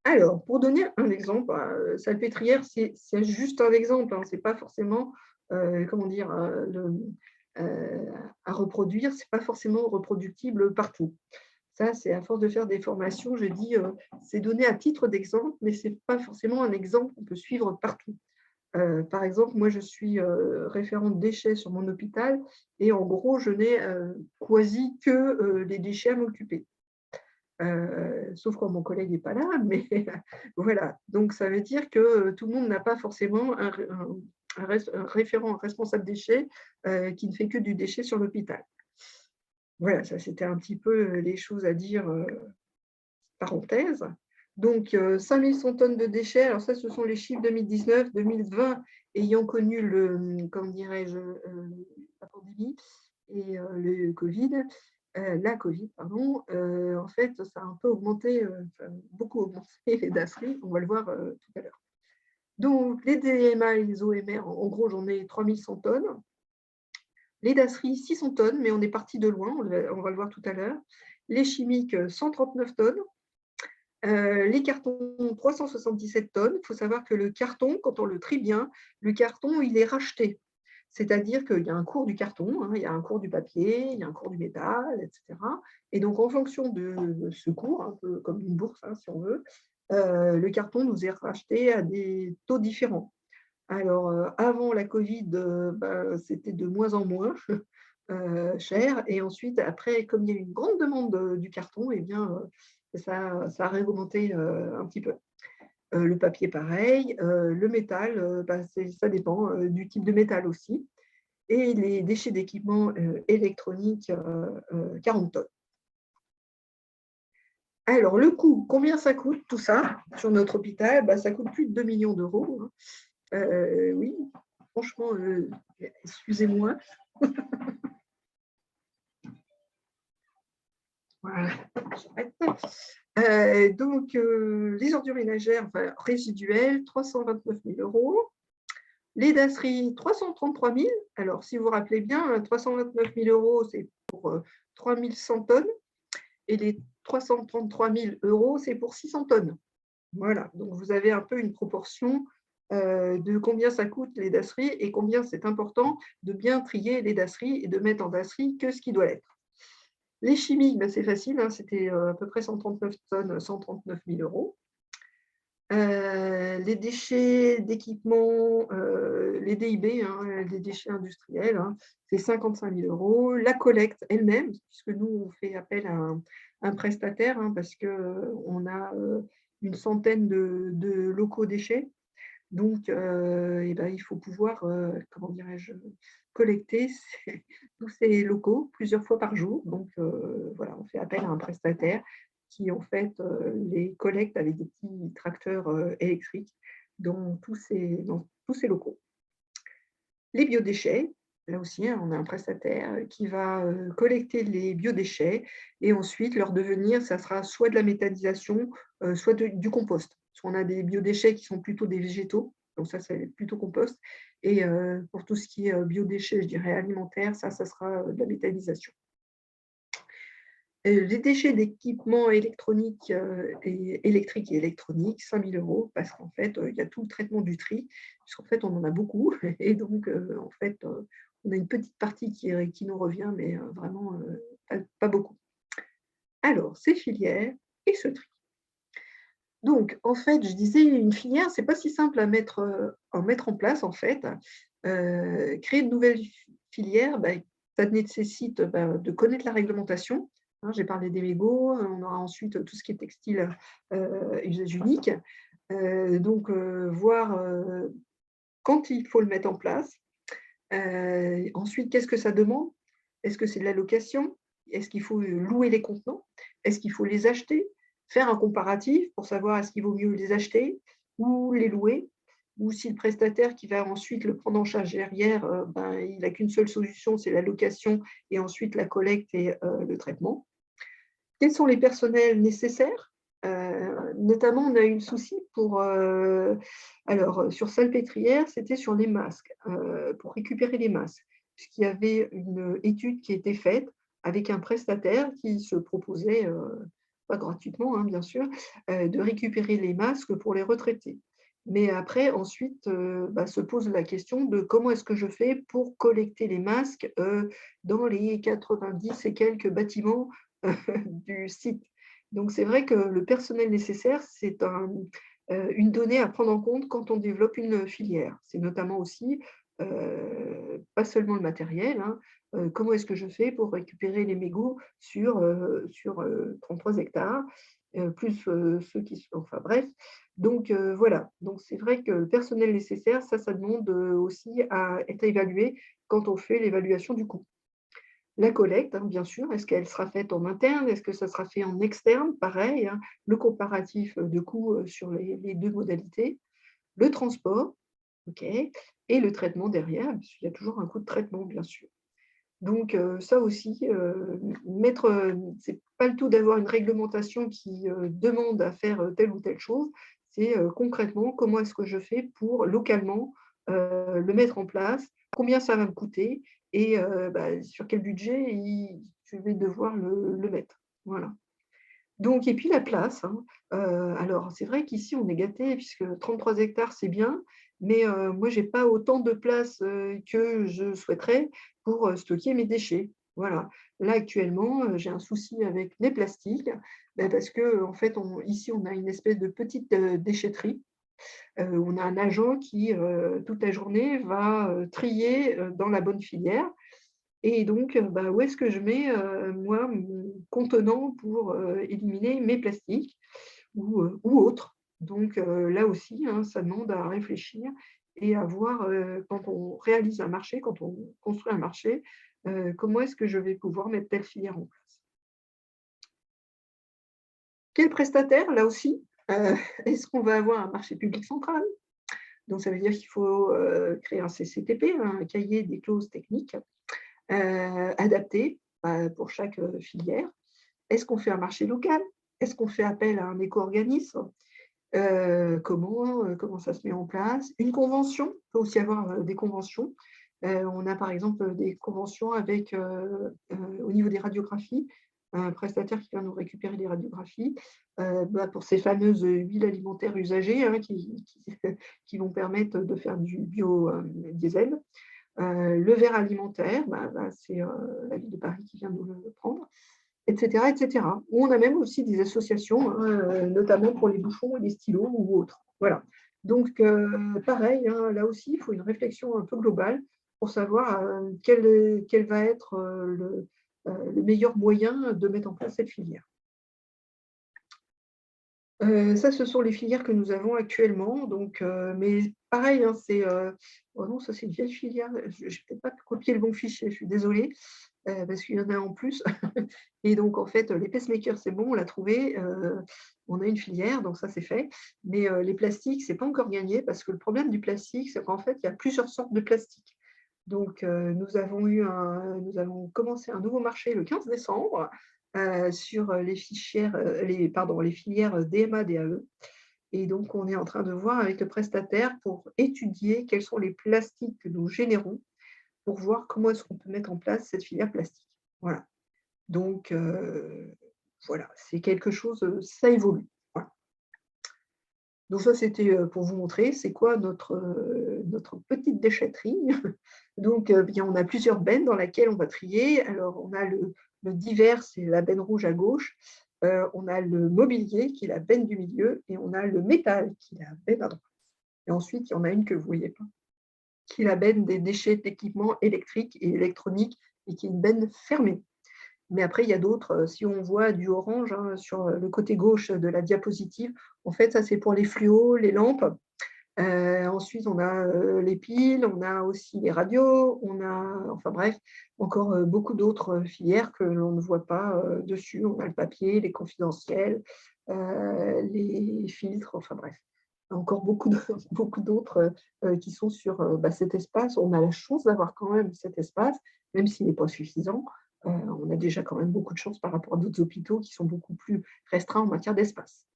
Alors, pour donner un exemple, salpêtrière, c'est juste un exemple, hein, ce n'est pas forcément comment dire, à reproduire, ce n'est pas forcément reproductible partout. Ça, c'est à force de faire des formations, je dis, c'est donné à titre d'exemple, mais ce n'est pas forcément un exemple qu'on peut suivre partout. Par exemple, moi, je suis référente déchets sur mon hôpital et en gros, je n'ai quasi que les déchets à m'occuper. Sauf quand mon collègue n'est pas là, mais voilà. Donc, ça veut dire que tout le monde n'a pas forcément un référent, un responsable déchets qui ne fait que du déchet sur l'hôpital. Voilà, ça c'était un petit peu les choses à dire, parenthèse. Donc, 5100 tonnes de déchets, alors ça, ce sont les chiffres 2019, 2020, ayant connu comment dirais-je, la pandémie et le Covid. La Covid, pardon, en fait, ça a un peu augmenté, beaucoup augmenté les dasseries, on va le voir tout à l'heure. Donc, les DMA et les OMR, en gros, j'en ai 3100 tonnes. Les dasseries, 600 tonnes, mais on est parti de loin, on va le voir tout à l'heure. Les chimiques, 139 tonnes. Les cartons, 377 tonnes. Il faut savoir que le carton, quand on le trie bien, le carton, il est racheté. C'est-à-dire qu'il y a un cours du carton, hein, il y a un cours du papier, il y a un cours du métal, etc. Et donc, en fonction de ce cours, un peu comme une bourse, hein, si on veut, le carton nous est racheté à des taux différents. Alors, avant la Covid, c'était de moins en moins. cher. Et ensuite, après, comme il y a une grande demande du carton, eh bien, ça a réaugmenté un petit peu. Le papier, pareil. Le métal, bah, ça dépend du type de métal aussi. Et les déchets d'équipements électroniques, 40 tonnes. Alors, le coût, combien ça coûte tout ça sur notre hôpital? Bah, ça coûte plus de 2 millions d'euros. Oui, franchement, excusez-moi. Voilà, j'arrête. Donc, les ordures ménagères enfin, résiduelles, 329 000 euros. Les dasseries, 333 000. Alors, si vous vous rappelez bien, 329 000 euros, c'est pour 3 100 tonnes. Et les 333 000 euros, c'est pour 600 tonnes. Voilà, donc vous avez un peu une proportion de combien ça coûte les dasseries et combien c'est important de bien trier les dasseries et de mettre en dasserie que ce qui doit être. Les chimiques, ben c'est facile, hein, c'était à peu près 139 tonnes, 139 000 euros. Les déchets d'équipement, les DIB, hein, les déchets industriels, hein, c'est 55 000 euros. La collecte elle-même, puisque nous, on fait appel à un prestataire, hein, parce qu'on a une centaine de locaux déchets. Donc, eh ben, il faut pouvoir, comment dirais-je, collecter tous ces locaux plusieurs fois par jour. Donc, voilà, on fait appel à un prestataire qui, en fait, les collecte avec des petits tracteurs électriques dans tous ces locaux. Les biodéchets, là aussi, hein, on a un prestataire qui va collecter les biodéchets et ensuite leur devenir, ça sera soit de la méthanisation, soit du compost. Soit on a des biodéchets qui sont plutôt des végétaux, donc ça, c'est plutôt compost. Et pour tout ce qui est biodéchets, je dirais alimentaire, ça sera de la méthanisation. Les déchets d'équipements électroniques électriques et électroniques, 5 000 euros, parce qu'en fait, il y a tout le traitement du tri, puisqu'en fait, on en a beaucoup. Et donc, en fait, on a une petite partie qui nous revient, mais vraiment pas beaucoup. Alors, ces filières et ce tri. Donc, en fait, je disais, une filière, ce n'est pas si simple à mettre en place, en fait. Créer de nouvelles filières, ça nécessite de connaître la réglementation. Hein, j'ai parlé des mégots, on aura ensuite tout ce qui est textile usage unique. Donc, voir quand il faut le mettre en place. Ensuite, qu'est-ce que ça demande? Est-ce que c'est de la location? Est-ce qu'il faut louer les contenants? Est-ce qu'il faut les acheter? Faire un comparatif pour savoir est-ce qu'il vaut mieux les acheter ou les louer? Ou si le prestataire qui va ensuite le prendre en charge derrière, il n'a qu'une seule solution, c'est la location et ensuite la collecte et le traitement. Quels sont les personnels nécessaires? Notamment, on a eu le souci sur Salpêtrière, c'était sur les masques, pour récupérer les masques, puisqu'il y avait une étude qui était faite avec un prestataire qui se proposait, pas gratuitement, hein, bien sûr, de récupérer les masques pour les retraités. Mais après, ensuite, se pose la question de comment est-ce que je fais pour collecter les masques dans les 90 et quelques bâtiments du site. Donc, c'est vrai que le personnel nécessaire, c'est une donnée à prendre en compte quand on développe une filière. C'est notamment aussi, pas seulement le matériel, hein, comment est-ce que je fais pour récupérer les mégots sur 33 hectares, plus ceux qui sont… Enfin bref, donc voilà. Donc, c'est vrai que le personnel nécessaire, ça demande aussi à être évalué quand on fait l'évaluation du coût. La collecte, hein, bien sûr, est-ce qu'elle sera faite en interne? Est-ce que ça sera fait en externe? Pareil, hein, le comparatif de coûts sur les deux modalités. Le transport, ok, et le traitement derrière, parce qu'il y a toujours un coût de traitement, bien sûr. Donc, ça aussi, c'est pas le tout d'avoir une réglementation qui demande à faire telle ou telle chose, c'est concrètement comment est-ce que je fais pour localement le mettre en place, combien ça va me coûter et sur quel budget je vais devoir le mettre. Voilà. Donc, et puis la place, hein. Alors, c'est vrai qu'ici, on est gâtés puisque 33 hectares, c'est bien, mais moi, je n'ai pas autant de place que je souhaiterais pour stocker mes déchets. Voilà. Là, actuellement, j'ai un souci avec les plastiques parce que, en fait, ici, on a une espèce de petite déchetterie. On a un agent qui, toute la journée, va trier dans la bonne filière. Et donc, où est-ce que je mets, moi, mon contenant pour éliminer mes plastiques ou autres. Donc, là aussi, hein, ça demande à réfléchir et à voir, quand on réalise un marché, quand on construit un marché, comment est-ce que je vais pouvoir mettre telle filière en place. Quel prestataire? Là aussi, est-ce qu'on va avoir un marché public central? Donc, ça veut dire qu'il faut créer un CCTP, un cahier des clauses techniques, adapté pour chaque filière. Est-ce qu'on fait un marché local? Est-ce qu'on fait appel à un éco-organisme? Comment ça se met en place? Une convention, il peut aussi y avoir des conventions. On a par exemple des conventions avec, au niveau des radiographies, un prestataire qui vient nous récupérer les radiographies pour ces fameuses huiles alimentaires usagées hein, qui vont permettre de faire du biodiesel. Le verre alimentaire, c'est la ville de Paris qui vient nous le prendre, etc., etc. Ou on a même aussi des associations, hein, notamment pour les bouchons et les stylos ou autres. Voilà. Donc, pareil, hein, là aussi, il faut une réflexion un peu globale pour savoir quel va être le meilleur moyen de mettre en place cette filière. Ça, ce sont les filières que nous avons actuellement. Donc, mais pareil, hein, oh non, ça c'est une vieille filière. Je n'ai peut-être pas copié le bon fichier, je suis désolée, parce qu'il y en a en plus. Et donc, en fait, les pacemakers, c'est bon, on l'a trouvé. On a une filière, donc ça c'est fait. Mais les plastiques, ce n'est pas encore gagné, parce que le problème du plastique, c'est qu'en fait, il y a plusieurs sortes de plastique. Donc, nous avons commencé un nouveau marché le 15 décembre sur les filières DMA-DAE. Et donc, on est en train de voir avec le prestataire pour étudier quels sont les plastiques que nous générons pour voir comment est-ce qu'on peut mettre en place cette filière plastique. Voilà. Donc, voilà, c'est quelque chose, ça évolue. Voilà. Donc ça, c'était pour vous montrer c'est quoi notre petite déchetterie. Donc, bien, on a plusieurs bennes dans lesquelles on va trier. Alors, on a le divers, c'est la benne rouge à gauche. On a le mobilier, qui est la benne du milieu. Et on a le métal, qui est la benne à droite. Et ensuite, il y en a une que vous ne voyez pas, qui est la benne des déchets d'équipements électriques et électroniques, et qui est une benne fermée. Mais après, il y a d'autres, si on voit du orange hein, sur le côté gauche de la diapositive, en fait, ça, c'est pour les fluos, les lampes. Ensuite, on a les piles, on a aussi les radios, on a, enfin bref, encore beaucoup d'autres filières que l'on ne voit pas dessus. On a le papier, les confidentiels, les filtres, enfin bref. Encore beaucoup d'autres qui sont sur cet espace. On a la chance d'avoir quand même cet espace, même s'il n'est pas suffisant. On a déjà quand même beaucoup de chance par rapport à d'autres hôpitaux qui sont beaucoup plus restreints en matière d'espace.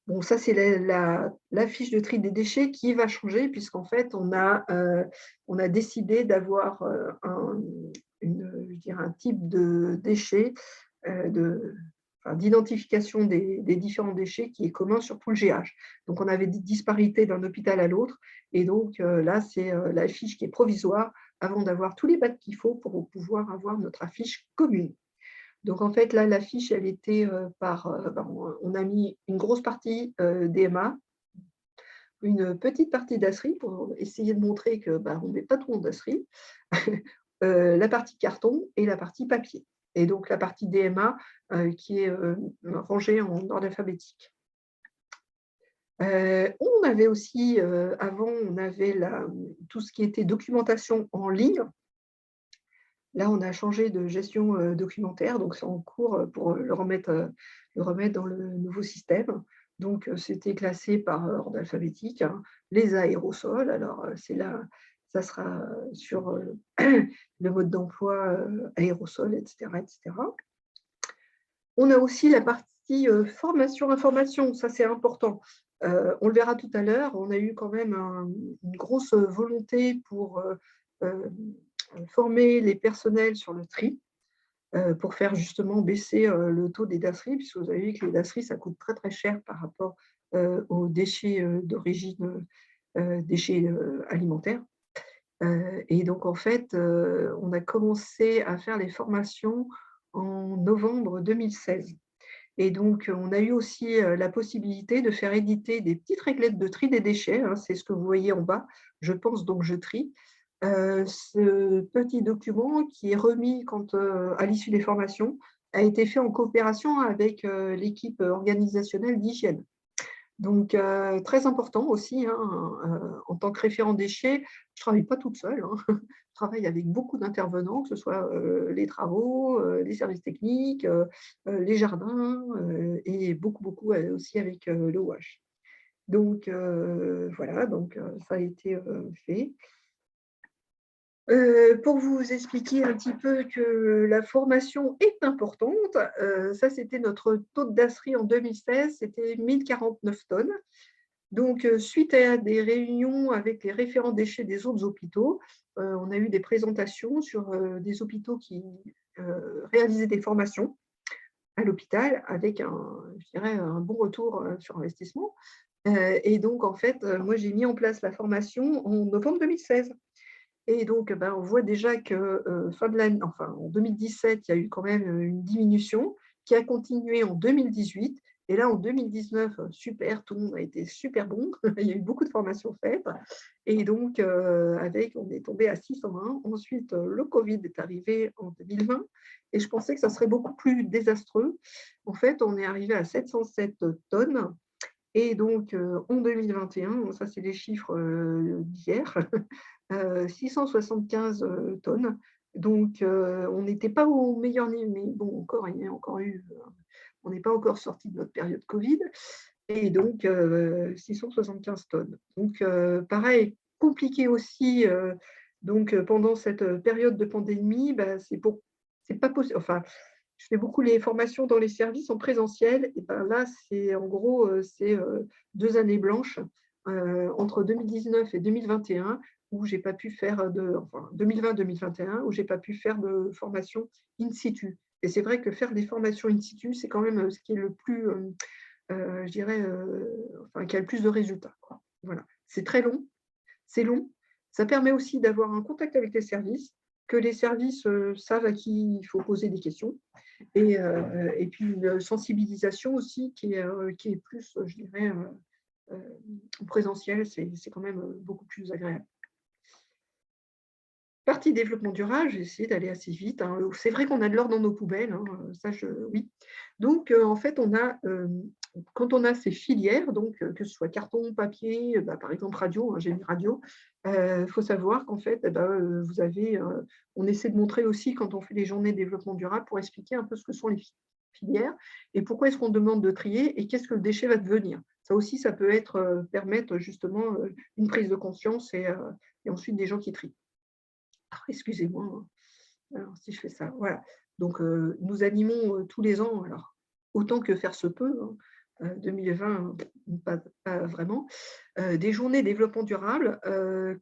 Bon, ça, c'est la fiche de tri des déchets qui va changer puisqu'en fait, on a décidé d'avoir un type de déchets, d'identification des différents déchets qui est commun sur tout le GH. Donc, on avait des disparités d'un hôpital à l'autre. Et donc, là, c'est la fiche qui est provisoire avant d'avoir tous les bacs qu'il faut pour pouvoir avoir notre affiche commune. Donc, en fait, là, l'affiche, elle était on a mis une grosse partie DMA, une petite partie DASRI pour essayer de montrer qu'on ne met pas tout en DASRI, la partie carton et la partie papier. Et donc, la partie DMA qui est rangée en ordre alphabétique. On avait aussi, avant, on avait tout ce qui était documentation en ligne. Là, on a changé de gestion documentaire, donc c'est en cours pour le remettre dans le nouveau système. Donc, c'était classé par ordre alphabétique. Hein. Les aérosols, alors c'est là, ça sera sur le mode d'emploi aérosol, etc., etc. On a aussi la partie formation-information, ça c'est important. On le verra tout à l'heure, on a eu quand même une grosse volonté pour former les personnels sur le tri pour faire justement baisser le taux des DASRI, puisque vous avez vu que les DASRI, ça coûte très très cher par rapport aux déchets d'origine, déchets alimentaires. Et donc en fait, on a commencé à faire les formations en novembre 2016. Et donc, on a eu aussi la possibilité de faire éditer des petites réglettes de tri des déchets. Hein, c'est ce que vous voyez en bas. Je pense donc je trie. Ce petit document qui est remis à l'issue des formations a été fait en coopération avec l'équipe organisationnelle d'hygiène. Donc, très important aussi, hein, en tant que référent déchets, je ne travaille pas toute seule, hein. Je travaille avec beaucoup d'intervenants, que ce soit les travaux, les services techniques, les jardins et beaucoup aussi avec le WASH. Donc, voilà, donc ça a été fait. Pour vous expliquer un petit peu que la formation est importante, ça c'était notre taux de DASRI en 2016, c'était 1049 tonnes. Donc, suite à des réunions avec les référents déchets des autres hôpitaux, on a eu des présentations sur des hôpitaux qui réalisaient des formations à l'hôpital avec je dirais, un bon retour sur investissement. Et donc, en fait, moi, j'ai mis en place la formation en novembre 2016. Et donc, on voit déjà que fin de l'année, enfin, en 2017, il y a eu quand même une diminution qui a continué en 2018. Et là, en 2019, super, tout le monde a été super bon. Il y a eu beaucoup de formations faites. Et donc, on est tombé à 601. Ensuite, le Covid est arrivé en 2020. Et je pensais que ça serait beaucoup plus désastreux. En fait, on est arrivé à 707 tonnes. Et donc, en 2021, ça, c'est les chiffres d'hier, 675 tonnes. Donc, on n'était pas au meilleur niveau, mais bon, encore, il y a encore eu, on n'est pas encore sorti de notre période Covid. Et donc, 675 tonnes. Donc, pareil, compliqué aussi. Donc, pendant cette période de pandémie, c'est pas possible. Enfin, je fais beaucoup les formations dans les services en présentiel. Et ben là, c'est en gros, c'est 2 années blanches entre 2019 et 2021 où j'ai pas pu faire enfin 2020-2021 où j'ai pas pu faire de formation in situ. Et c'est vrai que faire des formations in situ, c'est quand même ce qui est le plus, je dirais, enfin, qui a le plus de résultats, quoi. Voilà. C'est très long, c'est long. Ça permet aussi d'avoir un contact avec les services, que les services savent à qui il faut poser des questions. Et puis une sensibilisation aussi qui est plus, je dirais, présentielle, c'est quand même beaucoup plus agréable. Partie développement durable, j'ai essayé d'aller assez vite, hein. C'est vrai qu'on a de l'or dans nos poubelles, hein, oui. Donc, en fait, quand on a ces filières, donc, que ce soit carton, papier, par exemple radio, hein, j'ai mis radio, il faut savoir qu'en fait, on essaie de montrer aussi quand on fait les journées de développement durable pour expliquer un peu ce que sont les filières et pourquoi est-ce qu'on demande de trier et qu'est-ce que le déchet va devenir. Ça aussi, ça peut permettre justement une prise de conscience et ensuite des gens qui trient. Excusez-moi, hein. Alors, si je fais ça, voilà. Donc, nous animons tous les ans, alors autant que faire se peut, hein, 2020, pas vraiment, des journées développement durable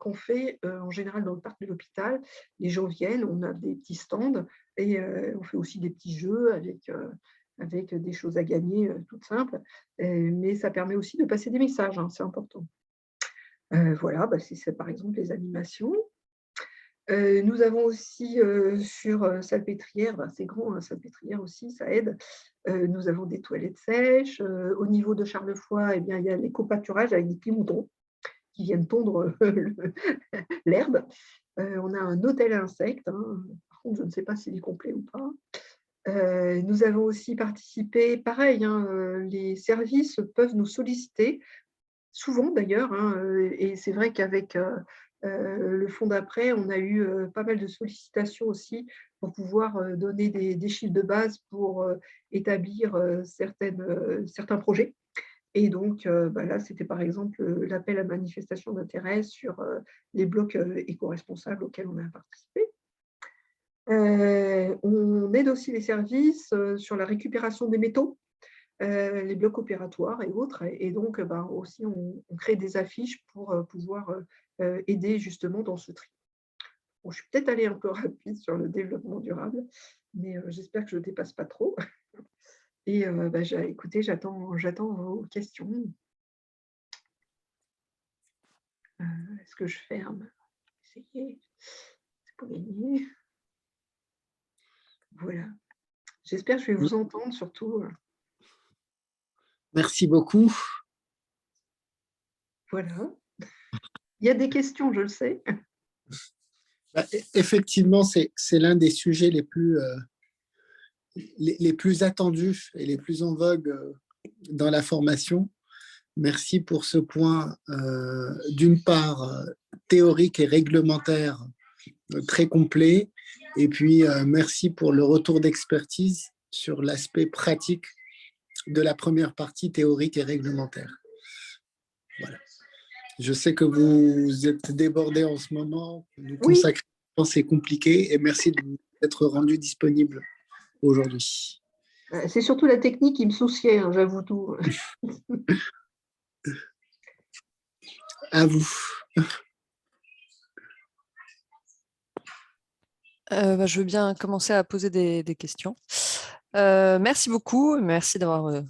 qu'on fait en général dans le parc de l'hôpital. Les gens viennent, on a des petits stands et on fait aussi des petits jeux avec des choses à gagner toutes simples. Mais ça permet aussi de passer des messages, hein, c'est important. Voilà, c'est par exemple les animations. Nous avons aussi sur Salpêtrière, c'est grand, hein, Salpêtrière aussi, ça aide. Nous avons des toilettes sèches. Au niveau de Charlevoix, eh bien, il y a l'éco-pâturage avec des petits moutons qui viennent tondre l'herbe. On a un hôtel à insectes, hein. Par contre, je ne sais pas s'il est complet ou pas. Nous avons aussi participé, pareil, hein, les services peuvent nous solliciter souvent d'ailleurs, hein, et c'est vrai qu'avec le fonds d'après, on a eu pas mal de sollicitations aussi pour pouvoir donner des chiffres de base pour établir certains projets. Et donc, là, c'était par exemple l'appel à manifestation d'intérêt sur les blocs éco-responsables auxquels on a participé. On aide aussi les services sur la récupération des métaux, les blocs opératoires et autres. Et donc, aussi, on crée des affiches pour pouvoir aider justement dans ce tri. Bon, je suis peut-être allée un peu rapide sur le développement durable, mais j'espère que je ne dépasse pas trop. Et écoutez, j'attends vos questions. Est-ce que je ferme? Essayer. C'est pas gagné. Voilà. J'espère que je vais vous entendre surtout. Merci beaucoup. Voilà. Il y a des questions, je le sais. Effectivement, c'est l'un des sujets les plus attendus et les plus en vogue dans la formation. Merci pour ce point, d'une part, théorique et réglementaire très complet, et puis merci pour le retour d'expertise sur l'aspect pratique de la première partie théorique et réglementaire. Voilà. Je sais que vous êtes débordés en ce moment, nous consacrer du temps, c'est compliqué, et merci d'être rendu disponible aujourd'hui. C'est surtout la technique qui me souciait, hein, j'avoue tout. À vous. Je veux bien commencer à poser des questions. Merci beaucoup. Merci d'avoir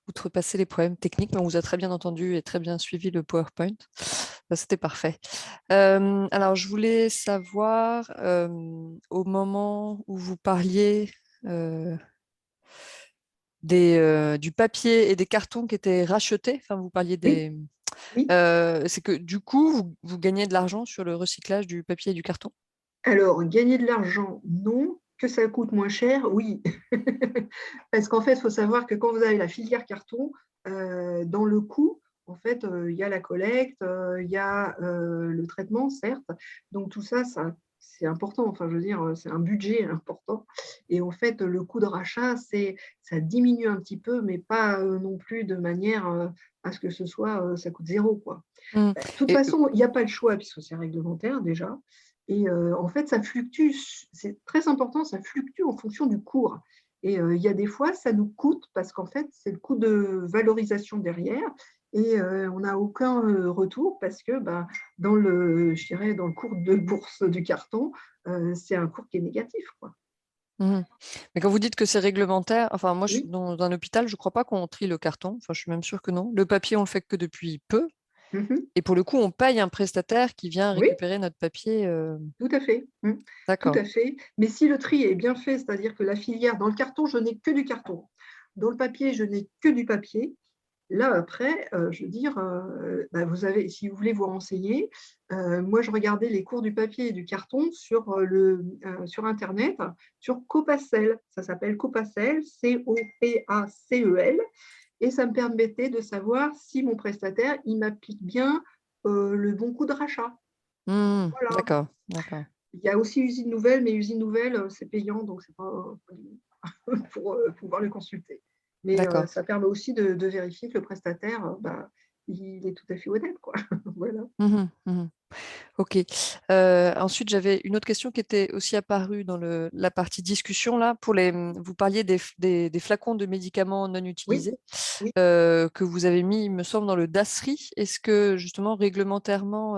outrepassé les problèmes techniques, mais on vous a très bien entendu et très bien suivi le PowerPoint. C'était parfait. Alors, je voulais savoir, au moment où vous parliez du papier et des cartons qui étaient rachetés, enfin, vous parliez des... Oui. C'est que du coup, vous gagnez de l'argent sur le recyclage du papier et du carton? Alors, gagner de l'argent, non. Que ça coûte moins cher, oui. Parce qu'en fait, il faut savoir que quand vous avez la filière carton, dans le coût, en fait, il y a la collecte, il y a le traitement, certes. Donc, tout ça, c'est important. Enfin, je veux dire, c'est un budget important. Et en fait, le coût de rachat, ça diminue un petit peu, mais pas non plus de manière à ce que ce soit, ça coûte zéro, quoi. De toute façon, il n'y a pas le choix puisque c'est réglementaire déjà. Et en fait, ça fluctue, c'est très important, ça fluctue en fonction du cours. Et il y a des fois, ça nous coûte parce qu'en fait, c'est le coût de valorisation derrière et on n'a aucun retour parce que je dirais, dans le cours de bourse du carton, c'est un cours qui est négatif, quoi. Mais quand vous dites que c'est réglementaire, enfin moi je suis Oui. dans un hôpital, je ne crois pas qu'on trie le carton, enfin je suis même sûre que non. Le papier, on le fait que depuis peu. Et pour le coup, on paye un prestataire qui vient Oui, récupérer notre papier. tout à fait. Tout D'accord. à fait. Mais si le tri est bien fait, c'est-à-dire que la filière, dans le carton, je n'ai que du carton. Dans le papier, je n'ai que du papier. Là, après, je veux dire, vous avez, si vous voulez vous renseigner, moi, je regardais les cours du papier et du carton sur Internet, sur Copacel. Ça s'appelle Copacel, Copacel, et ça me permettait de savoir si mon prestataire, il m'applique bien le bon coût de rachat. Voilà. D'accord, d'accord. Il y a aussi Usine Nouvelle, mais Usine Nouvelle, c'est payant, donc c'est pas pour pouvoir le consulter. Mais D'accord. ça permet aussi de vérifier que le prestataire, il est tout à fait honnête, quoi. Voilà. Ok. Ensuite, j'avais une autre question qui était aussi apparue dans la partie discussion là. Vous parliez des flacons de médicaments non Oui, utilisés oui. que vous avez mis, il me semble, dans le DASRI. Est-ce que justement réglementairement,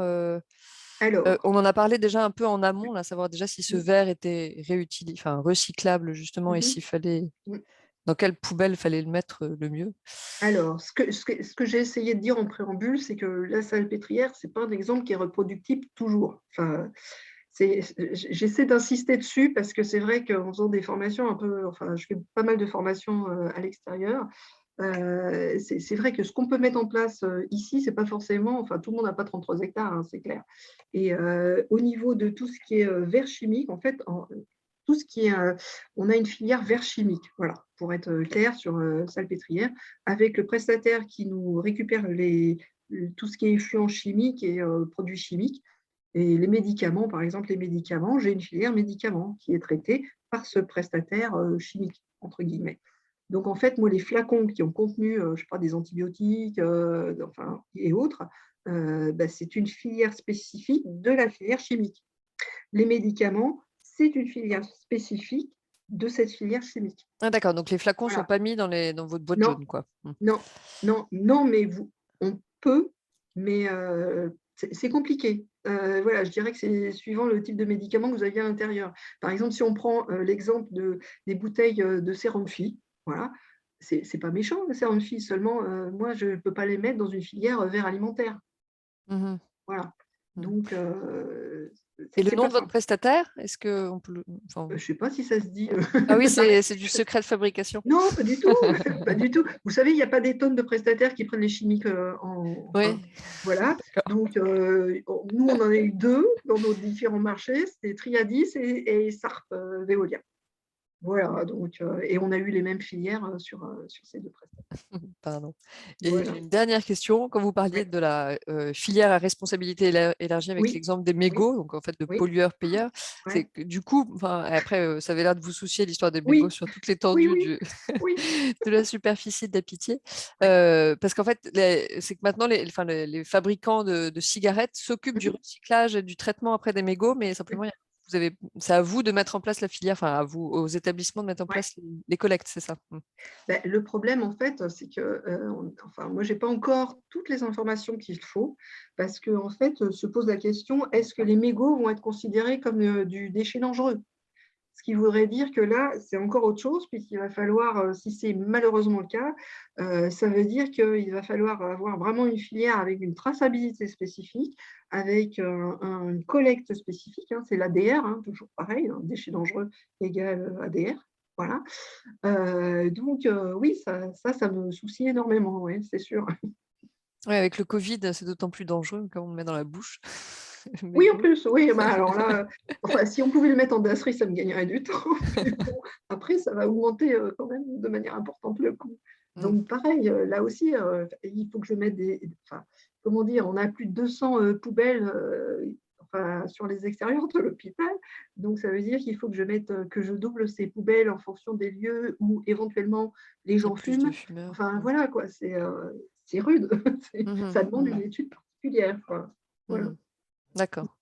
Alors, on en a parlé déjà un peu en amont, là, savoir déjà si ce verre était recyclable justement, et s'il fallait, dans quelle poubelle fallait le mettre le mieux. alors, ce que j'ai essayé de dire en préambule, c'est que la salpêtrière, ce n'est pas un exemple qui est reproductible toujours. Enfin, j'essaie d'insister dessus parce que c'est vrai qu'en faisant des formations un peu, enfin, je fais pas mal de formations à l'extérieur. C'est vrai que ce qu'on peut mettre en place ici, c'est pas forcément, enfin, tout le monde n'a pas 33 hectares, hein, c'est clair. Et au niveau de tout ce qui est verre chimique, en fait, tout ce qui est, on a une filière verre chimique, voilà, pour être clair sur salpêtrière, avec le prestataire qui nous récupère tout ce qui est effluent chimique et produits chimiques. Et les médicaments, par exemple, j'ai une filière médicaments qui est traitée par ce prestataire chimique, entre guillemets. Donc, en fait, moi, les flacons qui ont contenu, je sais pas, des antibiotiques et autres, c'est une filière spécifique de la filière chimique. Les médicaments, c'est une filière spécifique de cette filière chimique. Ah, d'accord, donc les flacons ne sont Voilà. pas mis dans votre boîte Non, jaune, quoi. non, non, mais on peut, mais c'est compliqué. Voilà, je dirais que c'est suivant le type de médicament que vous avez à l'intérieur. Par exemple, si on prend l'exemple des bouteilles de sérum Phi, voilà, c'est pas méchant le sérum Phi, seulement moi, je ne peux pas les mettre dans une filière verre alimentaire. Voilà. Donc, Et le c'est nom pas de votre simple. prestataire, est-ce qu'on peut Je ne sais pas si ça se dit. Ah oui, c'est du secret de fabrication. Non, pas du tout, pas du tout. Vous savez, il n'y a pas des tonnes de prestataires qui prennent les chimiques enfin, Oui, voilà. d'accord. Donc, nous, on en a eu 2 dans nos différents marchés, c'était Triadis et Sarp Veolia. Voilà, donc, et on a eu les mêmes filières sur ces 2 prestataires. Pardon. Et Voilà. une dernière question, quand vous parliez Ouais. de la filière à responsabilité élargie avec Oui, l'exemple des oui, mégots, donc en fait de oui, pollueurs-payeurs, c'est ouais. que du coup, enfin, après, ça avait l'air de vous soucier l'histoire des mégots Oui, sur toute oui, l'étendue oui, oui, de la superficie de la Pitié. ouais. Parce qu'en fait, c'est que maintenant, les fabricants de cigarettes s'occupent du Mhm. recyclage et du traitement après des mégots, mais simplement, c'est à vous de mettre en place la filière, enfin à vous, aux établissements de mettre en Ouais. place les collectes, c'est ça? Ben, le problème, en fait, c'est que, enfin, moi, je n'ai pas encore toutes les informations qu'il faut, parce qu'en fait, se pose la question, est-ce que les mégots vont être considérés comme du déchet dangereux? Ce qui voudrait dire que là, c'est encore autre chose, puisqu'il va falloir, si c'est malheureusement le cas, ça veut dire qu'il va falloir avoir vraiment une filière avec une traçabilité spécifique, avec une collecte spécifique, hein, c'est l'ADR, hein, toujours pareil, hein, déchet dangereux égale ADR. Voilà. Donc, oui, ça me soucie énormément, oui, c'est sûr. Ouais, avec le Covid, c'est d'autant plus dangereux quand on le met dans la bouche. Le Oui, en mégot. plus, oui, bah, alors là, enfin, si on pouvait le mettre en brasserie, ça me gagnerait du temps. Mais bon, après, ça va augmenter quand même de manière importante le coût. Mm. Donc, pareil, là aussi, il faut que je mette enfin, comment dire, on a plus de 200 poubelles enfin, sur les extérieurs de l'hôpital. Donc, ça veut dire qu'il faut que que je double ces poubelles en fonction des lieux où éventuellement les Il y a gens plus de fument. fumeurs. Enfin, Mm. voilà, quoi, c'est rude. Mhm, Ça demande mhm, une étude particulière, quoi. Voilà. mhm. D'accord.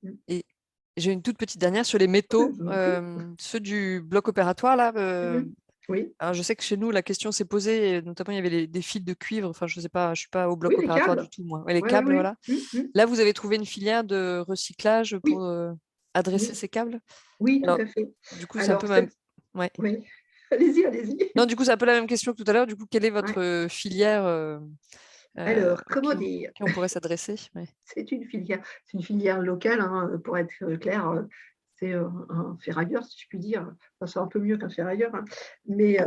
Mm. Et j'ai une toute petite dernière sur les Je métaux, vous en prie. ceux du bloc opératoire là. Mhm. Oui, Alors je sais que chez nous la question s'est posée, et notamment il y avait des fils de cuivre. Enfin je sais pas, je suis pas au oui, bloc les opératoire du câbles. tout moi. Ouais, les Voilà, câbles, oui. voilà. Mhm. Là vous avez trouvé une filière de recyclage pour Oui, adresser oui, ces câbles. oui, tout Alors à fait. du coup c'est un peu Alors, même. Ouais. oui, allez-y, allez-y. Non, du coup c'est un peu la même question que tout à l'heure. Du coup quelle est Ouais. votre filière Alors, à comment dire? qui on pourrait s'adresser? Ouais. C'est une filière locale, hein, pour être clair. C'est un ferrailleur, si je puis dire. Enfin, c'est un peu mieux qu'un ferrailleur, hein. Mais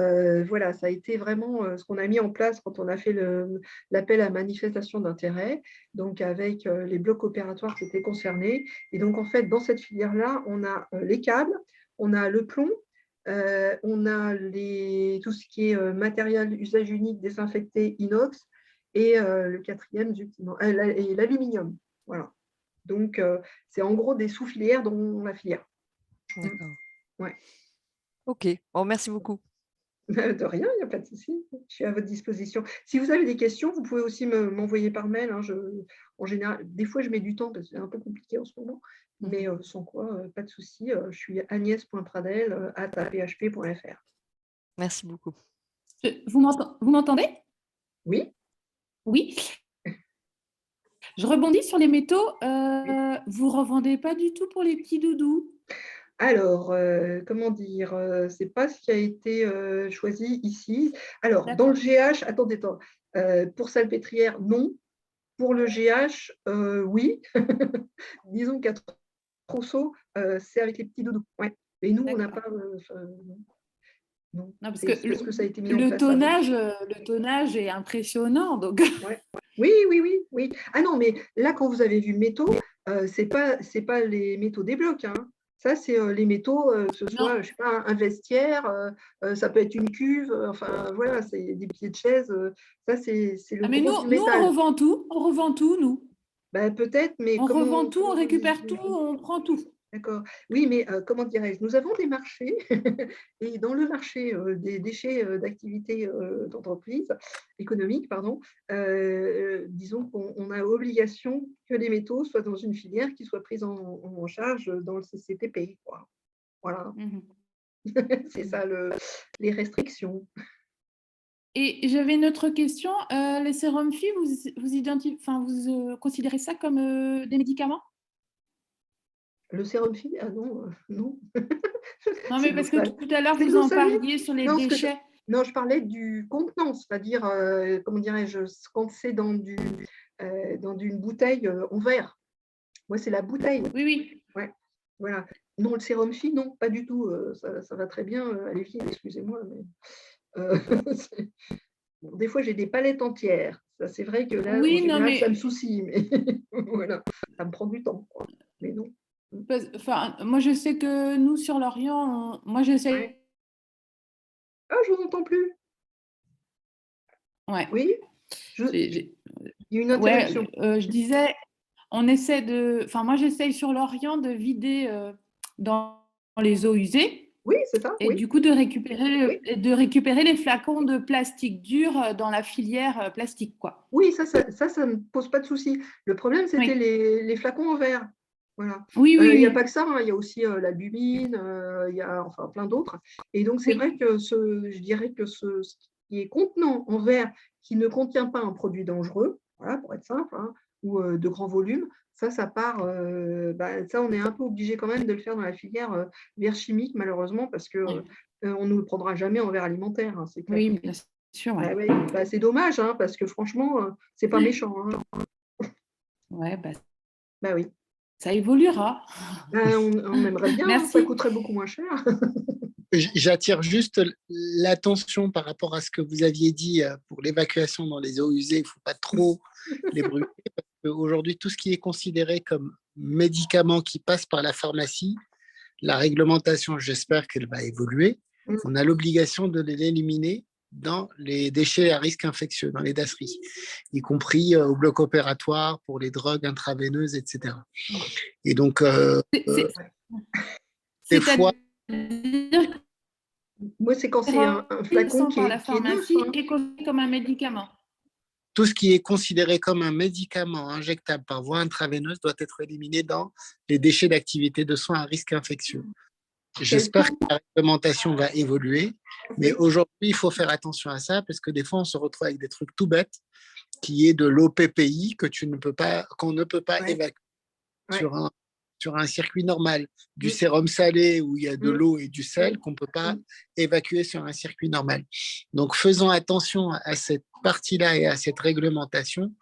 voilà, ça a été vraiment ce qu'on a mis en place quand on a fait l'appel à manifestation d'intérêt, donc avec les blocs opératoires qui étaient concernés. Et donc, en fait, dans cette filière-là, on a les câbles, on a le plomb, on a tout ce qui est matériel usage unique, désinfecté, inox, et le quatrième, et l'aluminium. Voilà. Donc, c'est en gros des sous-filières dans la filière. Mm. D'accord. Ouais. Ok. Bon, merci beaucoup. De rien, il n'y a pas de souci. Je suis à votre disposition. Si vous avez des questions, vous pouvez aussi m'envoyer par mail, hein. En général, des fois, je mets du temps parce que c'est un peu compliqué en ce moment. Mais sans quoi, pas de souci. Je suis agnès.pradel@php.fr. Merci beaucoup. Vous m'entendez? Oui, Oui. Je rebondis sur les métaux. oui. Vous ne revendez pas du tout pour les petits doudous? Alors, comment dire, c'est pas ce qui a été choisi ici. Alors, dans le D'accord. GH, attendez, pour salpêtrière, non. Pour le GH, oui. Disons qu'à Trousseau, c'est avec les petits doudous. Ouais. Et nous, on n'a D'accord. pas. Non, Non, parce que c'est parce que ça a été mis en le place avant. tonnage est impressionnant. Donc, Ouais. Oui, oui, oui, oui. Ah non, mais là, quand vous avez vu métaux, c'est pas les métaux des blocs, hein. Ça, c'est les métaux, que ce soit, non. je sais pas, un vestiaire, ça peut être une cuve, enfin voilà, c'est des pieds de chaise. Ça, c'est le Ah, mais gros du nous, on métal. revend tout. On revend tout, nous. Ben, peut-être, mais On revend tout, on comment vous récupère tout, on prend tout. D'accord. Oui, mais comment dirais-je? Nous avons des marchés et dans le marché des déchets d'activité d'entreprise économique, pardon, disons qu'on a obligation que les métaux soient dans une filière qui soit prise en charge dans le CCTP, quoi. Voilà, Mhm. c'est ça les restrictions. Et j'avais une autre question. Les sérums Phi, vous considérez ça comme des médicaments? Le sérum Phi? Ah non, non. Non, C'est mais vous, parce que tout à l'heure, c'est que vous vous en savez. parliez sur les Non, déchets. non, je parlais du contenant, c'est-à-dire, comment dirais-je, quand c'est dans une bouteille en verre. Moi, c'est la bouteille. Oui, oui. Ouais, voilà. Non, le sérum Phi, non, pas du tout, ça va très bien, allez-y, excusez-moi, mais c'est bon, des fois, j'ai des palettes entières. Ça, c'est vrai que là, en Oui, non, général, ça me mais soucie, mais voilà, ça me prend du temps, quoi. Mais non. Mmh. enfin, moi, je sais que nous, sur Lorient, moi, Ouais. j'essaie. Ah, je vous entends plus. Ouais. Oui? Je J'ai- j'ai- il y a une Ouais, interruption. je disais, enfin, moi, j'essaye sur l'Orient de vider dans les eaux usées Oui, c'est ça, et oui, du coup oui. de récupérer les flacons de plastique dur dans la filière plastique, quoi. Oui, ça ne me pose pas de souci. Le problème, c'était Oui, les flacons en verre. Voilà. oui, oui, Il y a pas oui. que ça, hein, il y a aussi, l'albumine, il y a enfin plein d'autres et donc c'est vrai Oui, que je dirais que ce qui est contenant en verre, qui ne contient pas un produit dangereux, voilà, pour être simple, hein, ou, de grand volume, ça part, ça, on est un peu obligé quand même de le faire dans la filière, verre chimique malheureusement parce que, on ne le prendra jamais en verre alimentaire, hein, c'est clair. oui, bien sûr, ouais. Bah oui, bah, c'est dommage, hein, parce que franchement, c'est pas méchant, hein. Ouais, bah, Bah oui. ça évoluera. Bah, on aimerait bien, hein, ça Merci. coûterait beaucoup moins cher. J'attire juste l'attention par rapport à ce que vous aviez dit pour l'évacuation dans les eaux usées. Il ne faut pas trop les brûler. Aujourd'hui, tout ce qui est considéré comme médicament qui passe par la pharmacie, la réglementation, j'espère qu'elle va évoluer. Mmh. On a l'obligation de l'éliminer dans les déchets à risque infectieux, dans les DASRI, y compris au bloc opératoire pour les drogues intraveineuses, etc. Et donc, C'est- c'est- Ouais. des fois, C'est-à-dire Moi, c'est quand que c'est un flacon sans par la qui est neuf, pharmacie hein. est considéré comme un médicament. tout ce qui est considéré comme un médicament injectable par voie intraveineuse doit être éliminé dans les déchets d'activité de soins à risque infectieux. Quel J'espère que taux? la réglementation va évoluer, mais Oui, aujourd'hui, il faut faire attention à ça parce que des fois, on se retrouve avec des trucs tout bêtes, qui est de l'OPPI qu'on ne peut pas ouais, évacuer ouais. sur un circuit normal, du Mmh, sérum salé où il y a de mmh, l'eau et du mmh, sel qu'on ne peut pas mmh. évacuer sur un circuit normal. Donc, faisons attention à cette partie-là et à cette réglementation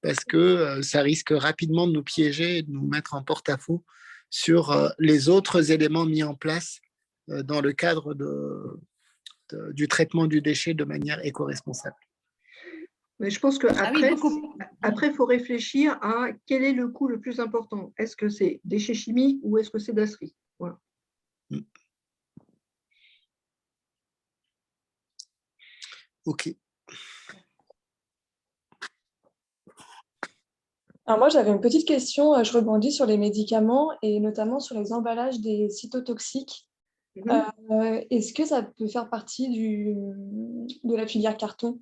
parce que ça risque rapidement de nous piéger et de nous mettre en porte-à-faux sur les autres éléments mis en place dans le cadre du traitement du déchet de manière éco-responsable. Mais je pense Ah oui, qu'après, beaucoup. il faut réfléchir à quel est le coût le plus important. Est-ce que c'est déchets chimiques ou est-ce que c'est DASRI? Voilà. OK. Alors moi, j'avais une petite question, je rebondis sur les médicaments et notamment sur les emballages des cytotoxiques. Mmh. Est-ce que ça peut faire partie de la filière carton?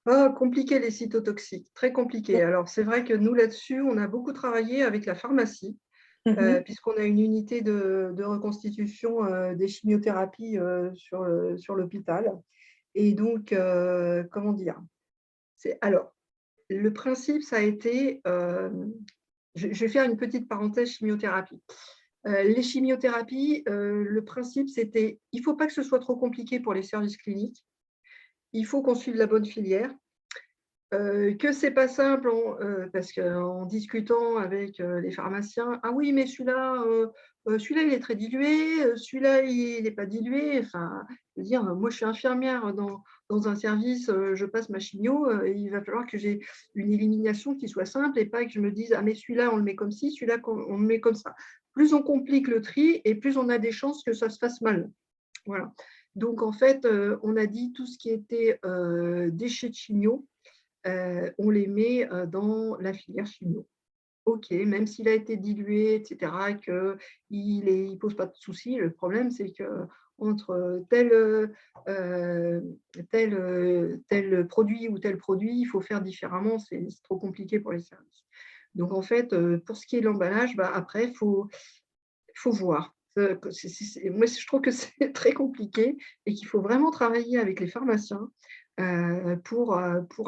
Ah, compliqué les cytotoxiques, très compliqué. Alors c'est vrai que nous là-dessus, on a beaucoup travaillé avec la pharmacie, Mhm. puisqu'on a une unité de reconstitution, des chimiothérapies, sur l'hôpital et donc comment dire? Alors, le principe, ça a été, je vais faire une petite parenthèse chimiothérapie. Les chimiothérapies, le principe, c'était, il ne faut pas que ce soit trop compliqué pour les services cliniques. Il faut qu'on suive la bonne filière. Que c'est pas simple parce qu'en discutant avec, les pharmaciens: «Ah oui, mais celui-là, il est très dilué, celui-là, il n'est pas dilué». Enfin, je veux dire, moi, je suis infirmière dans un service, je passe ma chimio, il va falloir que j'ai une élimination qui soit simple et pas que je me dise: «Ah mais celui-là, on le met comme ci, celui-là, on le met comme ça». Plus on complique le tri et plus on a des chances que ça se fasse mal. Voilà. Donc en fait, on a dit tout ce qui était, déchets de chimio, on les met, dans la filière chimio. OK, même s'il a été dilué et cetera et qu'il pose pas de soucis, le problème c'est qu'entre tel produit ou tel produit, il faut faire différemment, c'est trop compliqué pour les services. Donc en fait, pour ce qui est de l'emballage, après il faut voir. Moi, je trouve que c'est très compliqué et qu'il faut vraiment travailler avec les pharmaciens pour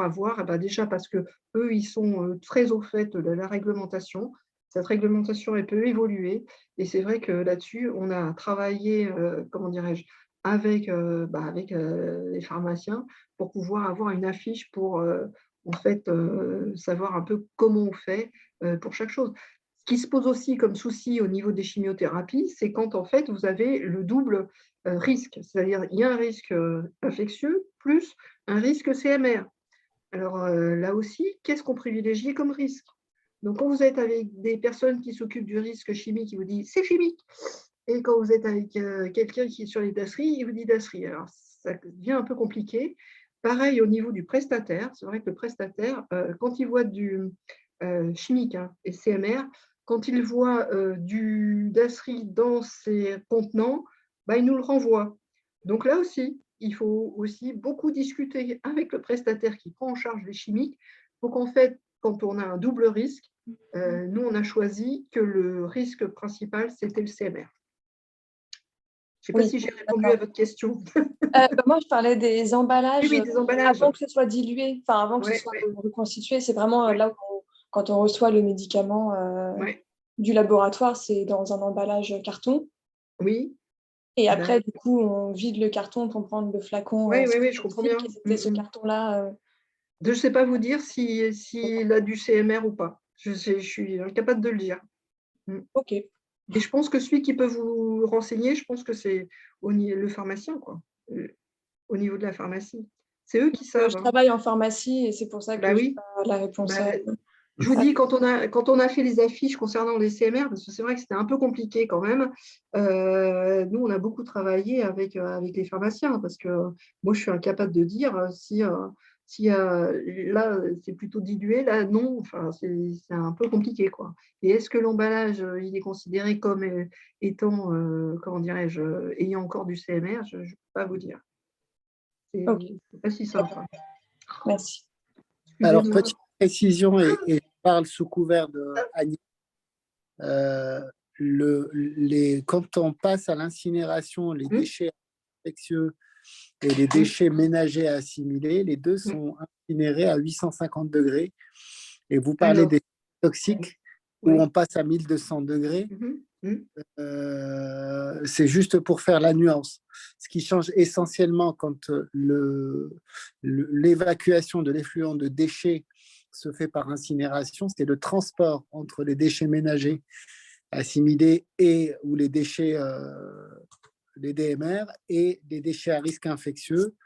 avoir, déjà parce qu'eux, ils sont très au fait de la réglementation. Cette réglementation, elle peut évoluer. Et c'est vrai que là-dessus, on a travaillé, comment dirais-je, avec les pharmaciens pour pouvoir avoir une affiche pour en fait savoir un peu comment on fait pour chaque chose. qui se pose aussi comme souci au niveau des chimiothérapies, c'est quand en fait vous avez le double risque, c'est-à-dire il y a un risque infectieux plus un risque CMR. Alors là aussi, qu'est-ce qu'on privilégie comme risque? Donc quand vous êtes avec des personnes qui s'occupent du risque chimique, ils vous disent c'est chimique. Et quand vous êtes avec quelqu'un qui est sur les DASRI, il vous dit DASRI. Alors ça devient un peu compliqué. Pareil au niveau du prestataire, c'est vrai que le prestataire, quand il voit du chimique et CMR, quand il voit du DASRI dans ses contenants, bah, il nous le renvoie. Donc là aussi, il faut aussi beaucoup discuter avec le prestataire qui prend en charge les chimiques pour qu'en fait, quand on a un double risque, nous, on a choisi que le risque principal, c'était le CMR. Je ne sais pas Oui, si j'ai répondu à votre question. Moi, je parlais des emballages, Oui, des emballages. avant que ce soit dilué, enfin avant que ce soit reconstitué. C'est vraiment là où, quand on reçoit le médicament du laboratoire, c'est dans un emballage carton. Oui. Et après, du coup, on vide le carton pour prendre le flacon. Oui, je comprends bien. C'était ce carton-là. Je ne sais pas vous dire s'il a du CMR ou pas. Je suis incapable de le dire. Ok. Et je pense que celui qui peut vous renseigner, je pense que c'est le pharmacien, quoi. Au niveau de la pharmacie. C'est eux qui savent. Je travaille en pharmacie et c'est pour ça que je n'ai pas la réponse. Je vous dis, quand on a fait les affiches concernant les CMR, parce que c'est vrai que c'était un peu compliqué quand même, nous, on a beaucoup travaillé avec les pharmaciens, parce que moi, je suis incapable de dire si là, c'est plutôt dilué, là, non, enfin, c'est un peu compliqué, quoi. Et est-ce que l'emballage, il est considéré comme étant, comment dirais-je, ayant encore du CMR? Je ne peux pas vous dire. C'est pas si simple. Merci. Alors, petite précision, et je parle sous couvert de Agnès. Quand on passe à l'incinération, les déchets infectieux et les déchets ménagers à assimiler, les deux sont incinérés à 850 degrés. Et vous parlez des toxiques où on passe à 1200 degrés. C'est juste pour faire la nuance. Ce qui change essentiellement quand l'évacuation de l'effluent de déchets se fait par incinération, c'est le transport entre les déchets ménagers assimilés ou les déchets, les DMR, et les déchets à risque infectieux.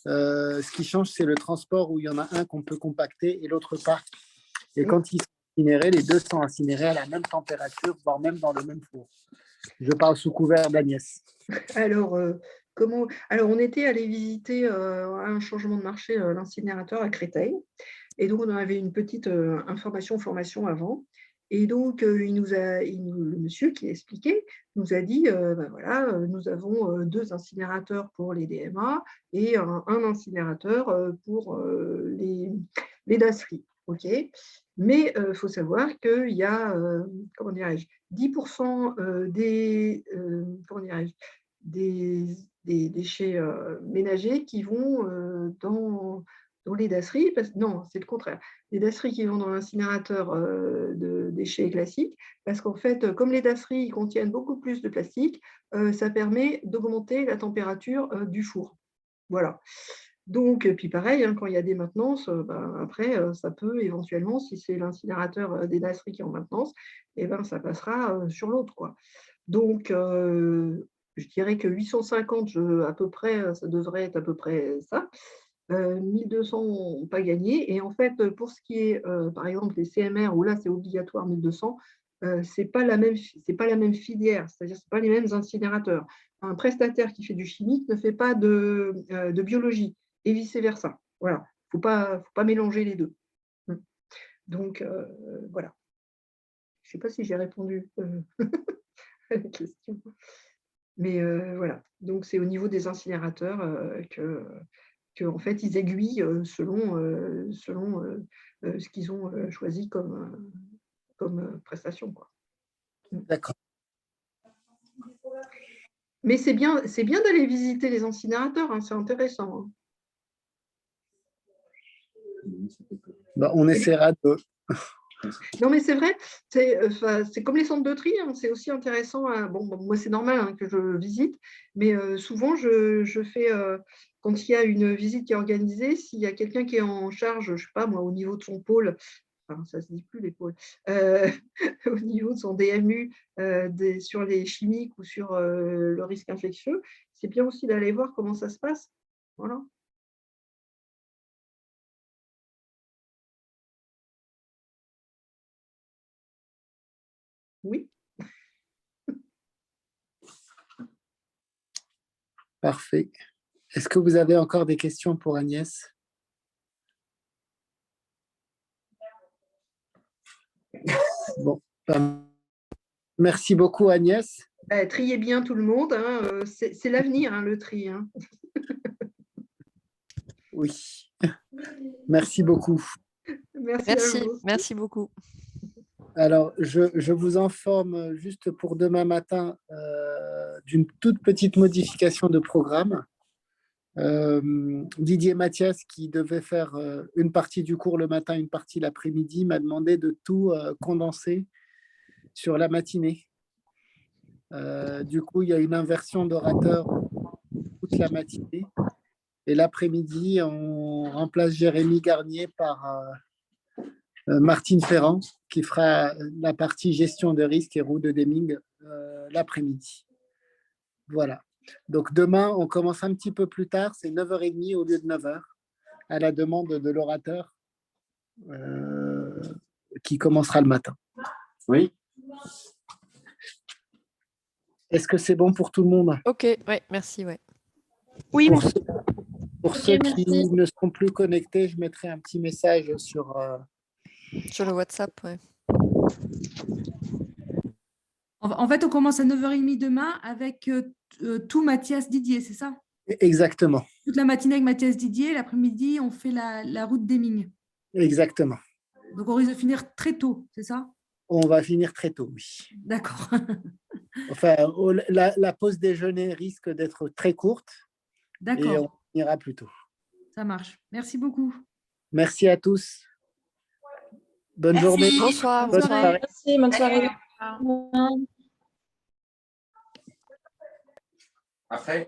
Ce qui change, c'est le transport où il y en a un qu'on peut compacter et l'autre pas. Et quand ils sont incinérés, les deux sont incinérés à la même température, voire même dans le même four. Je parle sous couvert d'Agnès. Alors, on était allé visiter un changement de marché, l'incinérateur à Créteil. Et donc, on avait une petite formation avant. Et donc, le monsieur qui expliquait nous a dit, voilà, nous avons 2 incinérateurs pour les DMA et un incinérateur pour les DASRI. OK. Mais il faut savoir qu'il y a, comment dirais-je, 10% des déchets ménagers qui vont dans les DASRI. Non, c'est le contraire. Les DASRI qui vont dans l'incinérateur de déchets classiques, parce qu'en fait, comme les DASRI contiennent beaucoup plus de plastique, ça permet d'augmenter la température du four. Voilà. Donc, puis pareil, quand il y a des maintenances, après, ça peut éventuellement, si c'est l'incinérateur des DASRI qui est en maintenance, ça passera sur l'autre, quoi. Donc, je dirais que 850, à peu près, ça devrait être à peu près ça. 1200, pas gagné. Et en fait, pour ce qui est, par exemple, les CMR, où là, c'est obligatoire 1200, c'est pas la même filière, c'est-à-dire ce pas les mêmes incinérateurs. Un prestataire qui fait du chimique ne fait pas de biologie, et vice-versa. Voilà, faut pas mélanger les deux. Donc, voilà. Je ne sais pas si j'ai répondu à la question. Mais voilà, donc c'est au niveau des incinérateurs que en fait, ils aiguillent selon ce qu'ils ont choisi comme prestation, quoi. D'accord. Mais c'est bien d'aller visiter les incinérateurs, c'est intéressant. On essaiera de... Non, mais c'est vrai, c'est comme les centres de tri, c'est aussi intéressant. Moi, c'est normal que je visite, mais souvent, je fais, quand il y a une visite qui est organisée, s'il y a quelqu'un qui est en charge, je ne sais pas, moi, au niveau de son pôle, enfin ça se dit plus les pôles, au niveau de son DMU sur les chimiques ou sur le risque infectieux, c'est bien aussi d'aller voir comment ça se passe. Voilà. Oui. Parfait. Est-ce que vous avez encore des questions pour Agnès? Bon, merci beaucoup Agnès. Triez bien tout le monde, hein, c'est l'avenir, hein, le tri. Hein. Oui, merci beaucoup. Merci à vous. Merci beaucoup. Alors, je vous informe juste pour demain matin d'une toute petite modification de programme. Didier Mathias, qui devait faire une partie du cours le matin, une partie l'après-midi, m'a demandé de tout condenser sur la matinée. Du coup, il y a une inversion d'orateur toute la matinée. Et l'après-midi, on remplace Jérémy Garnier par Martine Ferrand, qui fera la partie gestion de risque et roue de Deming l'après-midi. Voilà. Donc demain, on commence un petit peu plus tard, c'est 9h30 au lieu de 9h, à la demande de l'orateur qui commencera le matin. Oui. Est-ce que c'est bon pour tout le monde? Ok, ouais, merci. Ouais. Oui, pour ceux qui ne sont plus connectés, je mettrai un petit message sur le WhatsApp. Ouais. En fait, on commence à 9h30 demain avec tout Mathias Didier, c'est ça? Exactement. Toute la matinée avec Mathias Didier, l'après-midi, on fait la route d'Eming. Exactement. Donc, on risque de finir très tôt, c'est ça? On va finir très tôt, oui. D'accord. Enfin, la pause déjeuner risque d'être très courte. D'accord. Et on finira plus tôt. Ça marche. Merci beaucoup. Merci à tous. Bonne journée. Bonsoir. Bonne Bonsoir. soirée. Merci, bonne soirée. Après.